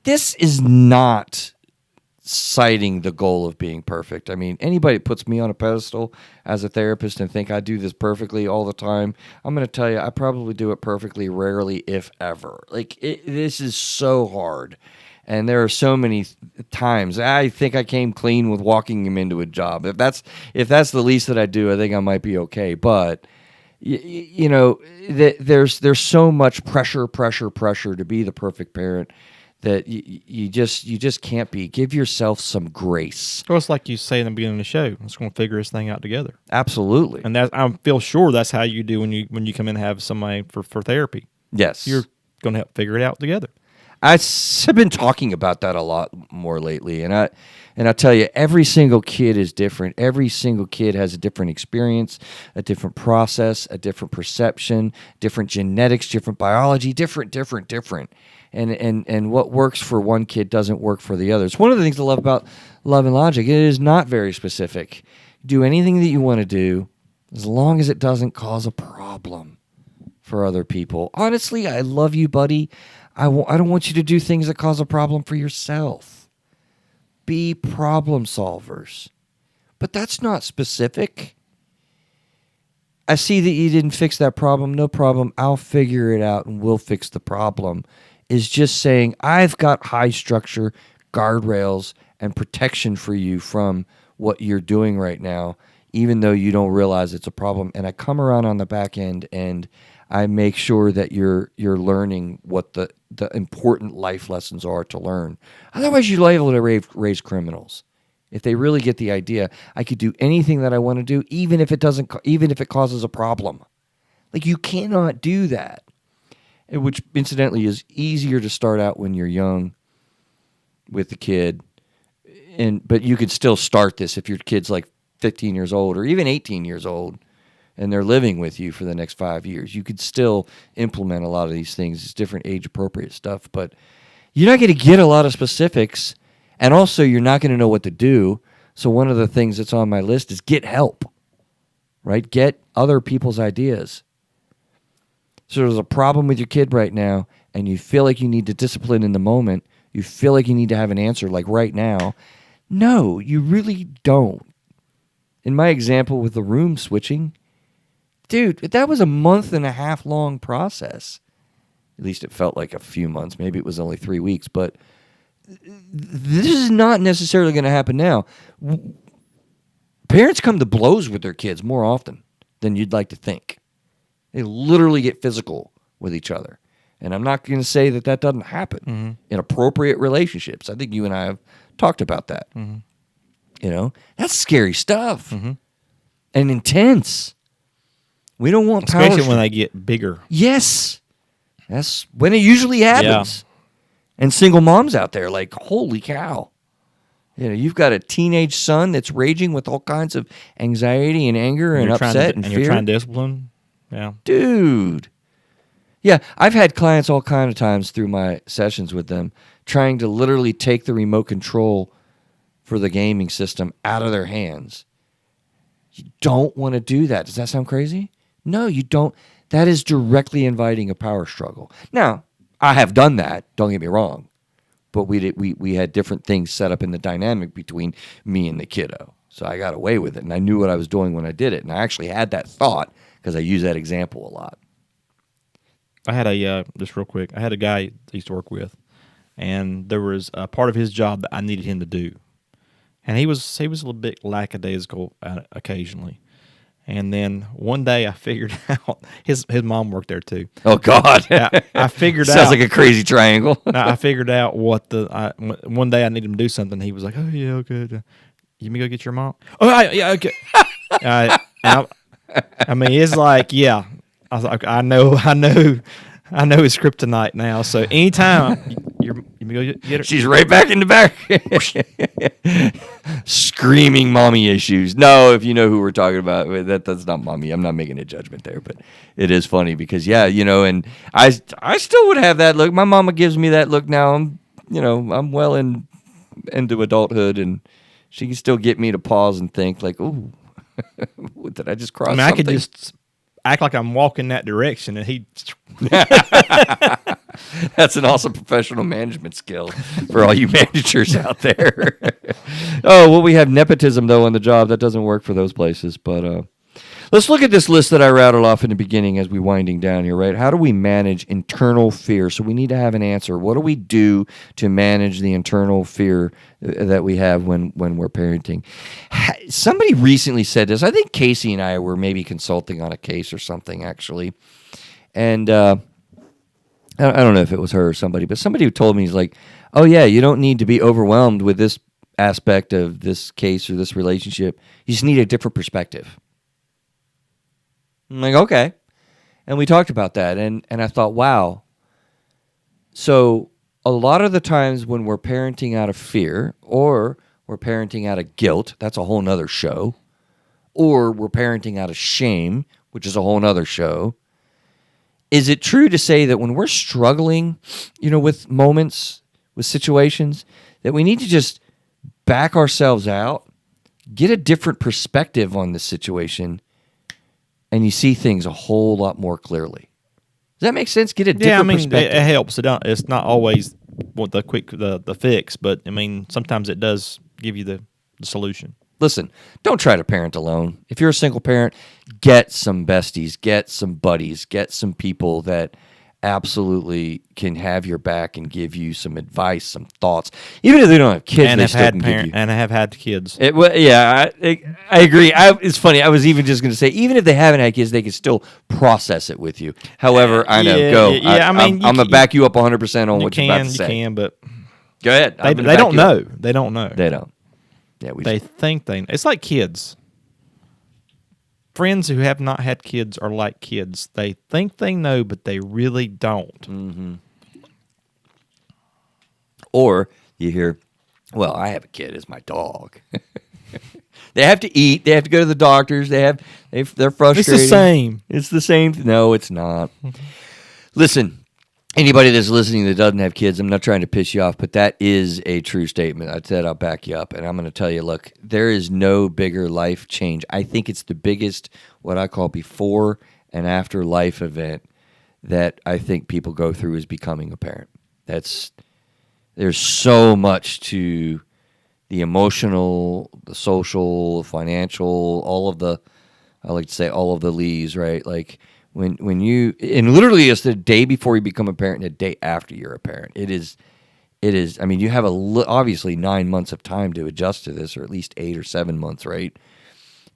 This is not citing the goal of being perfect. I mean, anybody that puts me on a pedestal as a therapist and think I do this perfectly all the time, I'm going to tell you, I probably do it perfectly, rarely, if ever. Like, this is so hard. And there are so many times I think I came clean with walking him into a job. If that's the least that I do, I think I might be okay. But you know, there's so much pressure to be the perfect parent that you just can't be. Give yourself some grace. Well, it's like you say in the beginning of the show. Let's go figure this thing out together. Absolutely. And that I feel sure that's how you do when you come in and have somebody for therapy. Yes. You're going to help figure it out together. I've been talking about that a lot more lately, and I tell you, every single kid is different. Every single kid has a different experience, a different process, a different perception, different genetics, different biology, different. And what works for one kid doesn't work for the others. One of the things I love about Love and Logic, it is not very specific. Do anything that you want to do as long as it doesn't cause a problem for other people. Honestly, I love you, buddy. I don't want you to do things that cause a problem for yourself. Be problem solvers. But that's not specific. I see that you didn't fix that problem. No problem. I'll figure it out and we'll fix the problem. Is just saying, I've got high structure, guardrails, and protection for you from what you're doing right now, even though you don't realize it's a problem. And I come around on the back end and I make sure that you're learning what the important life lessons are to learn. Otherwise, you're liable to raise criminals. If they really get the idea, I could do anything that I want to do, even if it causes a problem. Like, you cannot do that. Which, incidentally, is easier to start out when you're young with the kid, but you could still start this if your kid's like 15 years old or even 18 years old. And they're living with you for the next 5 years. You could still implement a lot of these things. It's different age-appropriate stuff. But you're not going to get a lot of specifics. And also, you're not going to know what to do. So one of the things that's on my list is get help. Right? Get other people's ideas. So there's a problem with your kid right now, and you feel like you need to discipline in the moment. You feel like you need to have an answer like right now. No, you really don't. In my example with the room switching, dude, that was a 1.5 month long process. At least it felt like a few months. Maybe it was only 3 weeks, but this is not necessarily going to happen now. Parents come to blows with their kids more often than you'd like to think. They literally get physical with each other. And I'm not going to say that doesn't happen in appropriate relationships. I think you and I have talked about that. Mm-hmm. You know, that's scary stuff and intense. We don't want power. Especially when they get bigger. Yes. That's when it usually happens. Yeah. And single moms out there, like, holy cow. You know, you've got a teenage son that's raging with all kinds of anxiety and anger and upset and fear. And you're trying to discipline. Yeah. Dude. Yeah, I've had clients all kind of times through my sessions with them trying to literally take the remote control for the gaming system out of their hands. You don't want to do that. Does that sound crazy? No, you don't. That is directly inviting a power struggle. Now, I have done that. Don't get me wrong. But we had different things set up in the dynamic between me and the kiddo. So I got away with it, and I knew what I was doing when I did it. And I actually had that thought because I use that example a lot. I had just real quick, I had a guy I used to work with, and there was a part of his job that I needed him to do. And he was a little bit lackadaisical occasionally. And then one day I figured out his mom worked there too. Oh God! I figured Sounds like a crazy triangle. I figured out what one day I needed him to do something. He was like, "Oh yeah, okay. You me go get your mom? Oh yeah, okay." I mean, it's like, yeah. I was like, I know his kryptonite now. So anytime you go get her, She's right back in the back, screaming mommy issues. No, if you know who we're talking about, that's not mommy. I'm not making a judgment there, but it is funny because and I still would have that look. My mama gives me that look now. I'm well into adulthood, and she can still get me to pause and think like, ooh. Did I just cross? I could just act like I'm walking that direction, and he. That's an awesome professional management skill for all you managers out there. Oh, well, we have nepotism though on the job. That doesn't work for those places. But let's look at this list that I rattled off in the beginning as we winding down here. Right? How do we manage internal fear? So we need to have an answer. What do we do to manage the internal fear that we have when we're parenting? Somebody recently said this. I think Casey and I were maybe consulting on a case or something actually, and I don't know if it was her or somebody, but somebody who told me, he's like, "Oh yeah, you don't need to be overwhelmed with this aspect of this case or this relationship. You just need a different perspective." I'm like, okay. And we talked about that, and I thought, wow. So a lot of the times when we're parenting out of fear, or we're parenting out of guilt, that's a whole nother show, or we're parenting out of shame, which is a whole nother show. Is it true to say that when we're struggling, with moments, with situations, that we need to just back ourselves out, get a different perspective on the situation, and you see things a whole lot more clearly? Does that make sense? Get a different perspective. It helps. It's not always the fix, but I mean, sometimes it does give you the solution. Listen, don't try to parent alone. If you're a single parent, get some besties, get some buddies, get some people that absolutely can have your back and give you some advice, some thoughts. Even if they don't have kids, they still can give you. And I have had kids. I agree. It's funny. I was even just going to say, even if they haven't had kids, they can still process it with you. However, I know. Go. Yeah, I'm going to back you up 100% on what you're about to say. You can, but go ahead. They don't know. They don't know. They don't. Yeah, they think they. It's like kids. Friends who have not had kids are like kids. They think they know, but they really don't. Mm-hmm. Or you hear, well, I have a kid. It's my dog. They have to eat. They have to go to the doctors. They're frustrated. It's the same. It's the same. No, it's not. Listen. Anybody that's listening that doesn't have kids, I'm not trying to piss you off, but that is a true statement. I said I'll back you up, and I'm going to tell you, look, there is no bigger life change. I think it's the biggest, what I call before and after life event that I think people go through is becoming a parent. There's so much to the emotional, the social, financial, I like to say all of the leaves, right? Like, When you, and literally it's the day before you become a parent and the day after you're a parent. It is, I mean, you have obviously 9 months of time to adjust to this, or at least 8 or 7 months, right?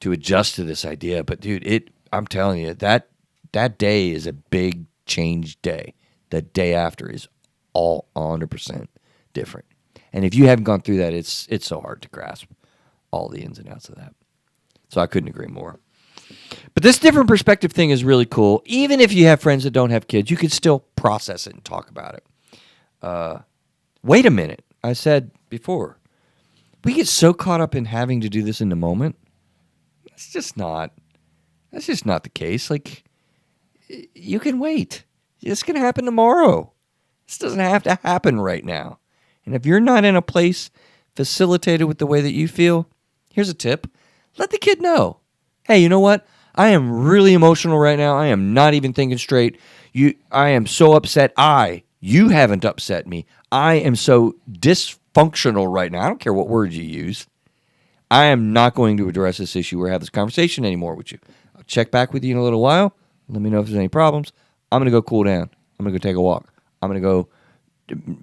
To adjust to this idea. But dude, I'm telling you, that day is a big change day. The day after is all 100% different. And if you haven't gone through that, it's so hard to grasp all the ins and outs of that. So I couldn't agree more. But this different perspective thing is really cool. Even if you have friends that don't have kids, you can still process it and talk about it. Wait a minute. I said before, we get so caught up in having to do this in the moment. That's just not the case. Like, you can wait. It's going to happen tomorrow. This doesn't have to happen right now. And if you're not in a place facilitated with the way that you feel, here's a tip. Let the kid know. Hey, you know what? I am really emotional right now. I am not even thinking straight. I am so upset. You haven't upset me. I am so dysfunctional right now. I don't care what words you use. I am not going to address this issue or have this conversation anymore with you. I'll check back with you in a little while. Let me know if there's any problems. I'm going to go cool down. I'm going to go take a walk. I'm going to go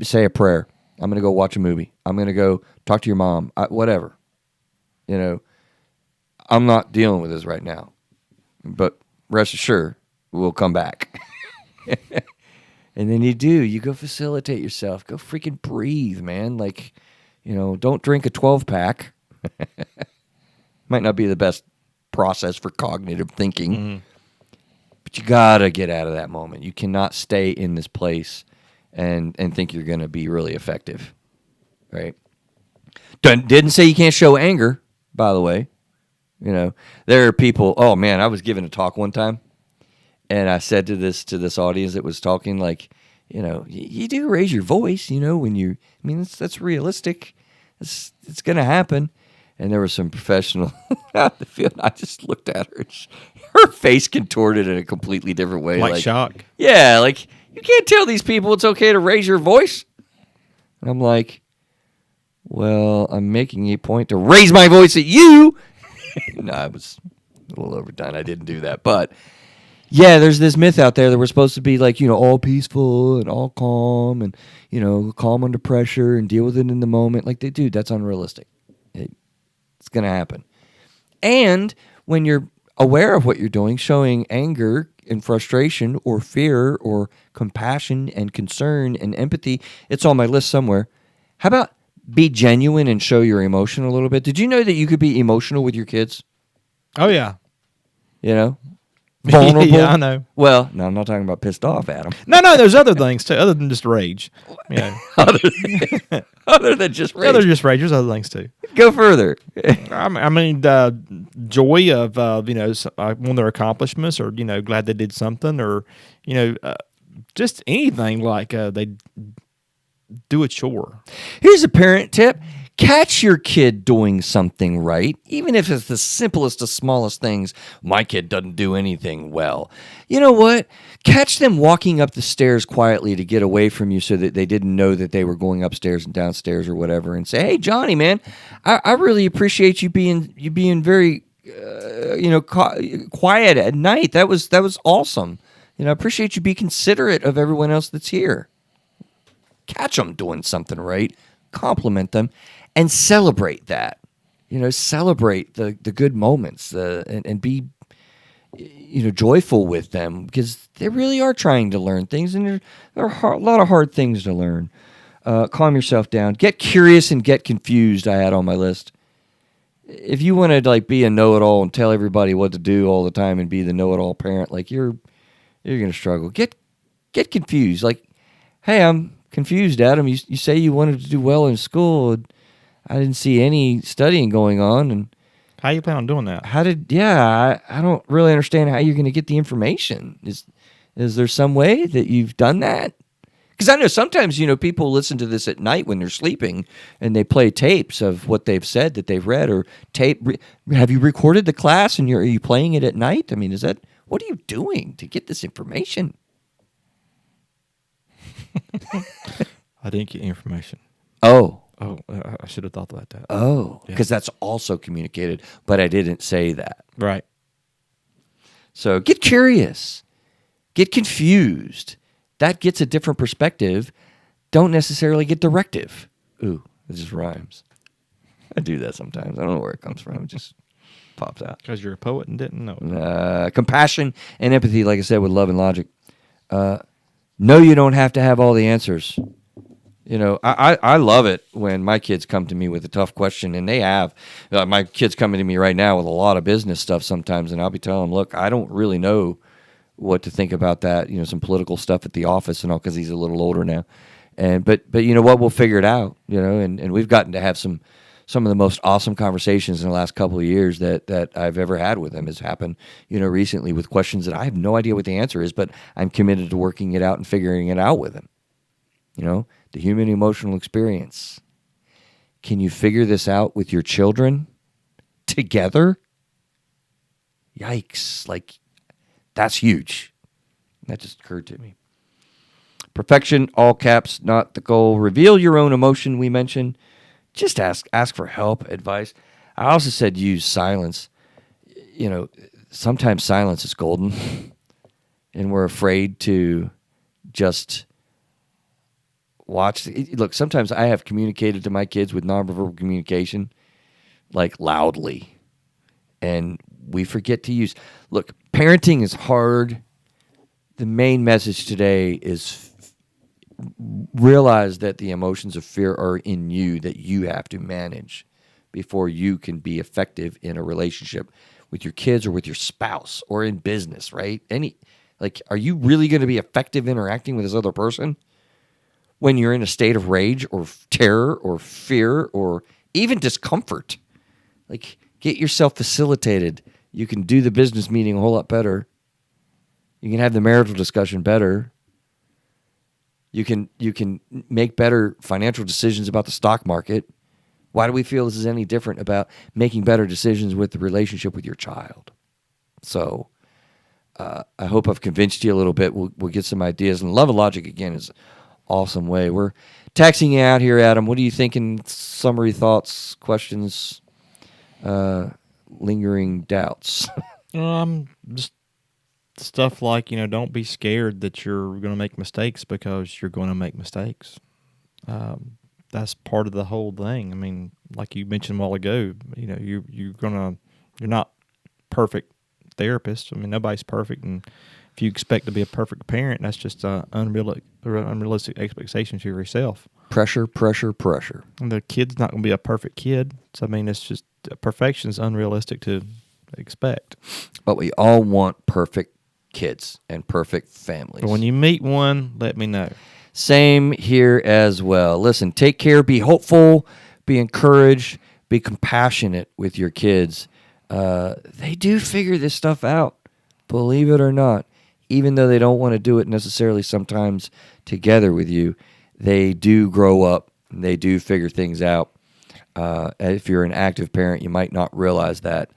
say a prayer. I'm going to go watch a movie. I'm going to go talk to your mom. Whatever. I'm not dealing with this right now. but rest assured, we'll come back. And then you go facilitate yourself. Go freaking breathe, man. Like, don't drink a 12-pack. Might not be the best process for cognitive thinking. Mm-hmm. But you got to get out of that moment. You cannot stay in this place and think you're going to be really effective. Right? Didn't say you can't show anger, by the way. There are people, oh man, I was giving a talk one time. And I said to this audience that was talking, like, you do raise your voice, when that's realistic. It's going to happen. And there was some professional out in the field. I just looked at her. Her face contorted in a completely different way. Like shock. Yeah, like, you can't tell these people it's okay to raise your voice. And I'm like, well, I'm making a point to raise my voice at you. No, I was a little overdone. I didn't do that. But yeah, there's this myth out there that we're supposed to be like, all peaceful and all calm and, calm under pressure and deal with it in the moment. Like, dude, that's unrealistic. It's going to happen. And when you're aware of what you're doing, showing anger and frustration or fear or compassion and concern and empathy, it's on my list somewhere. How about be genuine and show your emotion a little bit? Did you know that you could be emotional with your kids? Oh, yeah. Vulnerable. Yeah, I know. Well, no, I'm not talking about pissed off, Adam. No, there's other things too, other than just rage. Other than just rage. Other than just rage, there's other things too. Go further. I mean, joy of one of their accomplishments, or glad they did something, or just anything like they do a chore. Here's a parent tip. Catch your kid doing something right, even if it's the simplest, the smallest things. My kid doesn't do anything well. You know what? Catch them walking up the stairs quietly to get away from you so that they didn't know that they were going upstairs and downstairs or whatever, and say, hey, Johnny, man, I really appreciate you being very quiet at night. That was awesome. I appreciate you being considerate of everyone else that's here. Catch them doing something right. Compliment them. And celebrate that, celebrate the good moments and be, joyful with them, because they really are trying to learn things, and there are a lot of hard things to learn. Calm yourself down. Get curious and get confused, I had on my list. If you want to be a know-it-all and tell everybody what to do all the time and be the know-it-all parent, you're going to struggle. Get confused. Like, hey, I'm confused, Adam. You say you wanted to do well in school. I didn't see any studying going on, and how you plan on doing that? I don't really understand how you're going to get the information. Is there some way that you've done that? Because I know sometimes people listen to this at night when they're sleeping, and they play tapes of what they've said that they've read, or have you recorded the class and are you playing it at night? I mean, what are you doing to get this information? I didn't get information. Oh, I should have thought about that. Oh, because that's also communicated, but I didn't say that. Right. So get curious. Get confused. That gets a different perspective. Don't necessarily get directive. Ooh, it just rhymes. I do that sometimes. I don't know where it comes from. It just pops out. Because you're a poet and didn't know. Compassion and empathy, like I said, with love and logic. No, you don't have to have all the answers. I love it when my kids come to me with a tough question, and they have. My kid's coming to me right now with a lot of business stuff sometimes, and I'll be telling them, look, I don't really know what to think about that, some political stuff at the office and all, because he's a little older now. But you know what, we'll figure it out, and we've gotten to have some of the most awesome conversations in the last couple of years that I've ever had with him has happened, recently, with questions that I have no idea what the answer is, but I'm committed to working it out and figuring it out with him. The human emotional experience. Can you figure this out with your children together? Yikes. That's huge. That just occurred to me. Perfection, all caps, not the goal. Reveal your own emotion, we mentioned. Just ask for help, advice. I also said use silence. Sometimes silence is golden. And we're afraid to just watch. Look, sometimes I have communicated to my kids with nonverbal communication, loudly. And we forget to use. Look, parenting is hard. The main message today is realize that the emotions of fear are in you that you have to manage before you can be effective in a relationship with your kids or with your spouse or in business, right? Are you really going to be effective interacting with this other person when you're in a state of rage or terror or fear or even discomfort? Like, get yourself facilitated. You can do the business meeting a whole lot better. You can have the marital discussion better. You can make better financial decisions about the stock market. Why do we feel this is any different about making better decisions with the relationship with your child? So I hope I've convinced you a little bit. We'll get some ideas. And Love and Logic, again, is an awesome way. We're taxing you out here, Adam. What are you thinking? Summary thoughts, questions, lingering doubts? Just stuff like, don't be scared that you're going to make mistakes, because you're going to make mistakes. That's part of the whole thing. I mean, like you mentioned a while ago, you're not perfect therapist. I mean, nobody's perfect, and if you expect to be a perfect parent, that's just unrealistic expectations for yourself. Pressure. And the kid's not going to be a perfect kid. So I mean, it's just perfection is unrealistic to expect. But we all want perfect kids and perfect families. But when you meet one, let me know. Same here as well. Listen, take care, be hopeful, be encouraged, be compassionate with your kids. They do figure this stuff out, believe it or not. Even though they don't want to do it necessarily sometimes together with you, they do grow up and they do figure things out. If you're an active parent, you might not realize that,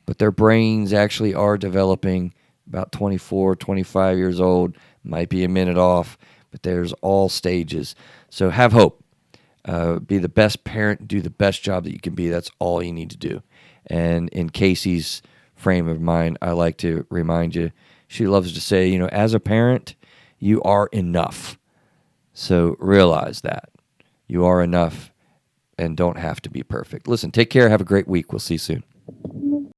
but their brains actually are developing about 24, 25 years old, might be a minute off, but there's all stages. So have hope. Be the best parent, do the best job that you can be. That's all you need to do. And in Casey's frame of mind, I like to remind you, she loves to say, as a parent, you are enough. So realize that. You are enough and don't have to be perfect. Listen, take care. Have a great week. We'll see you soon.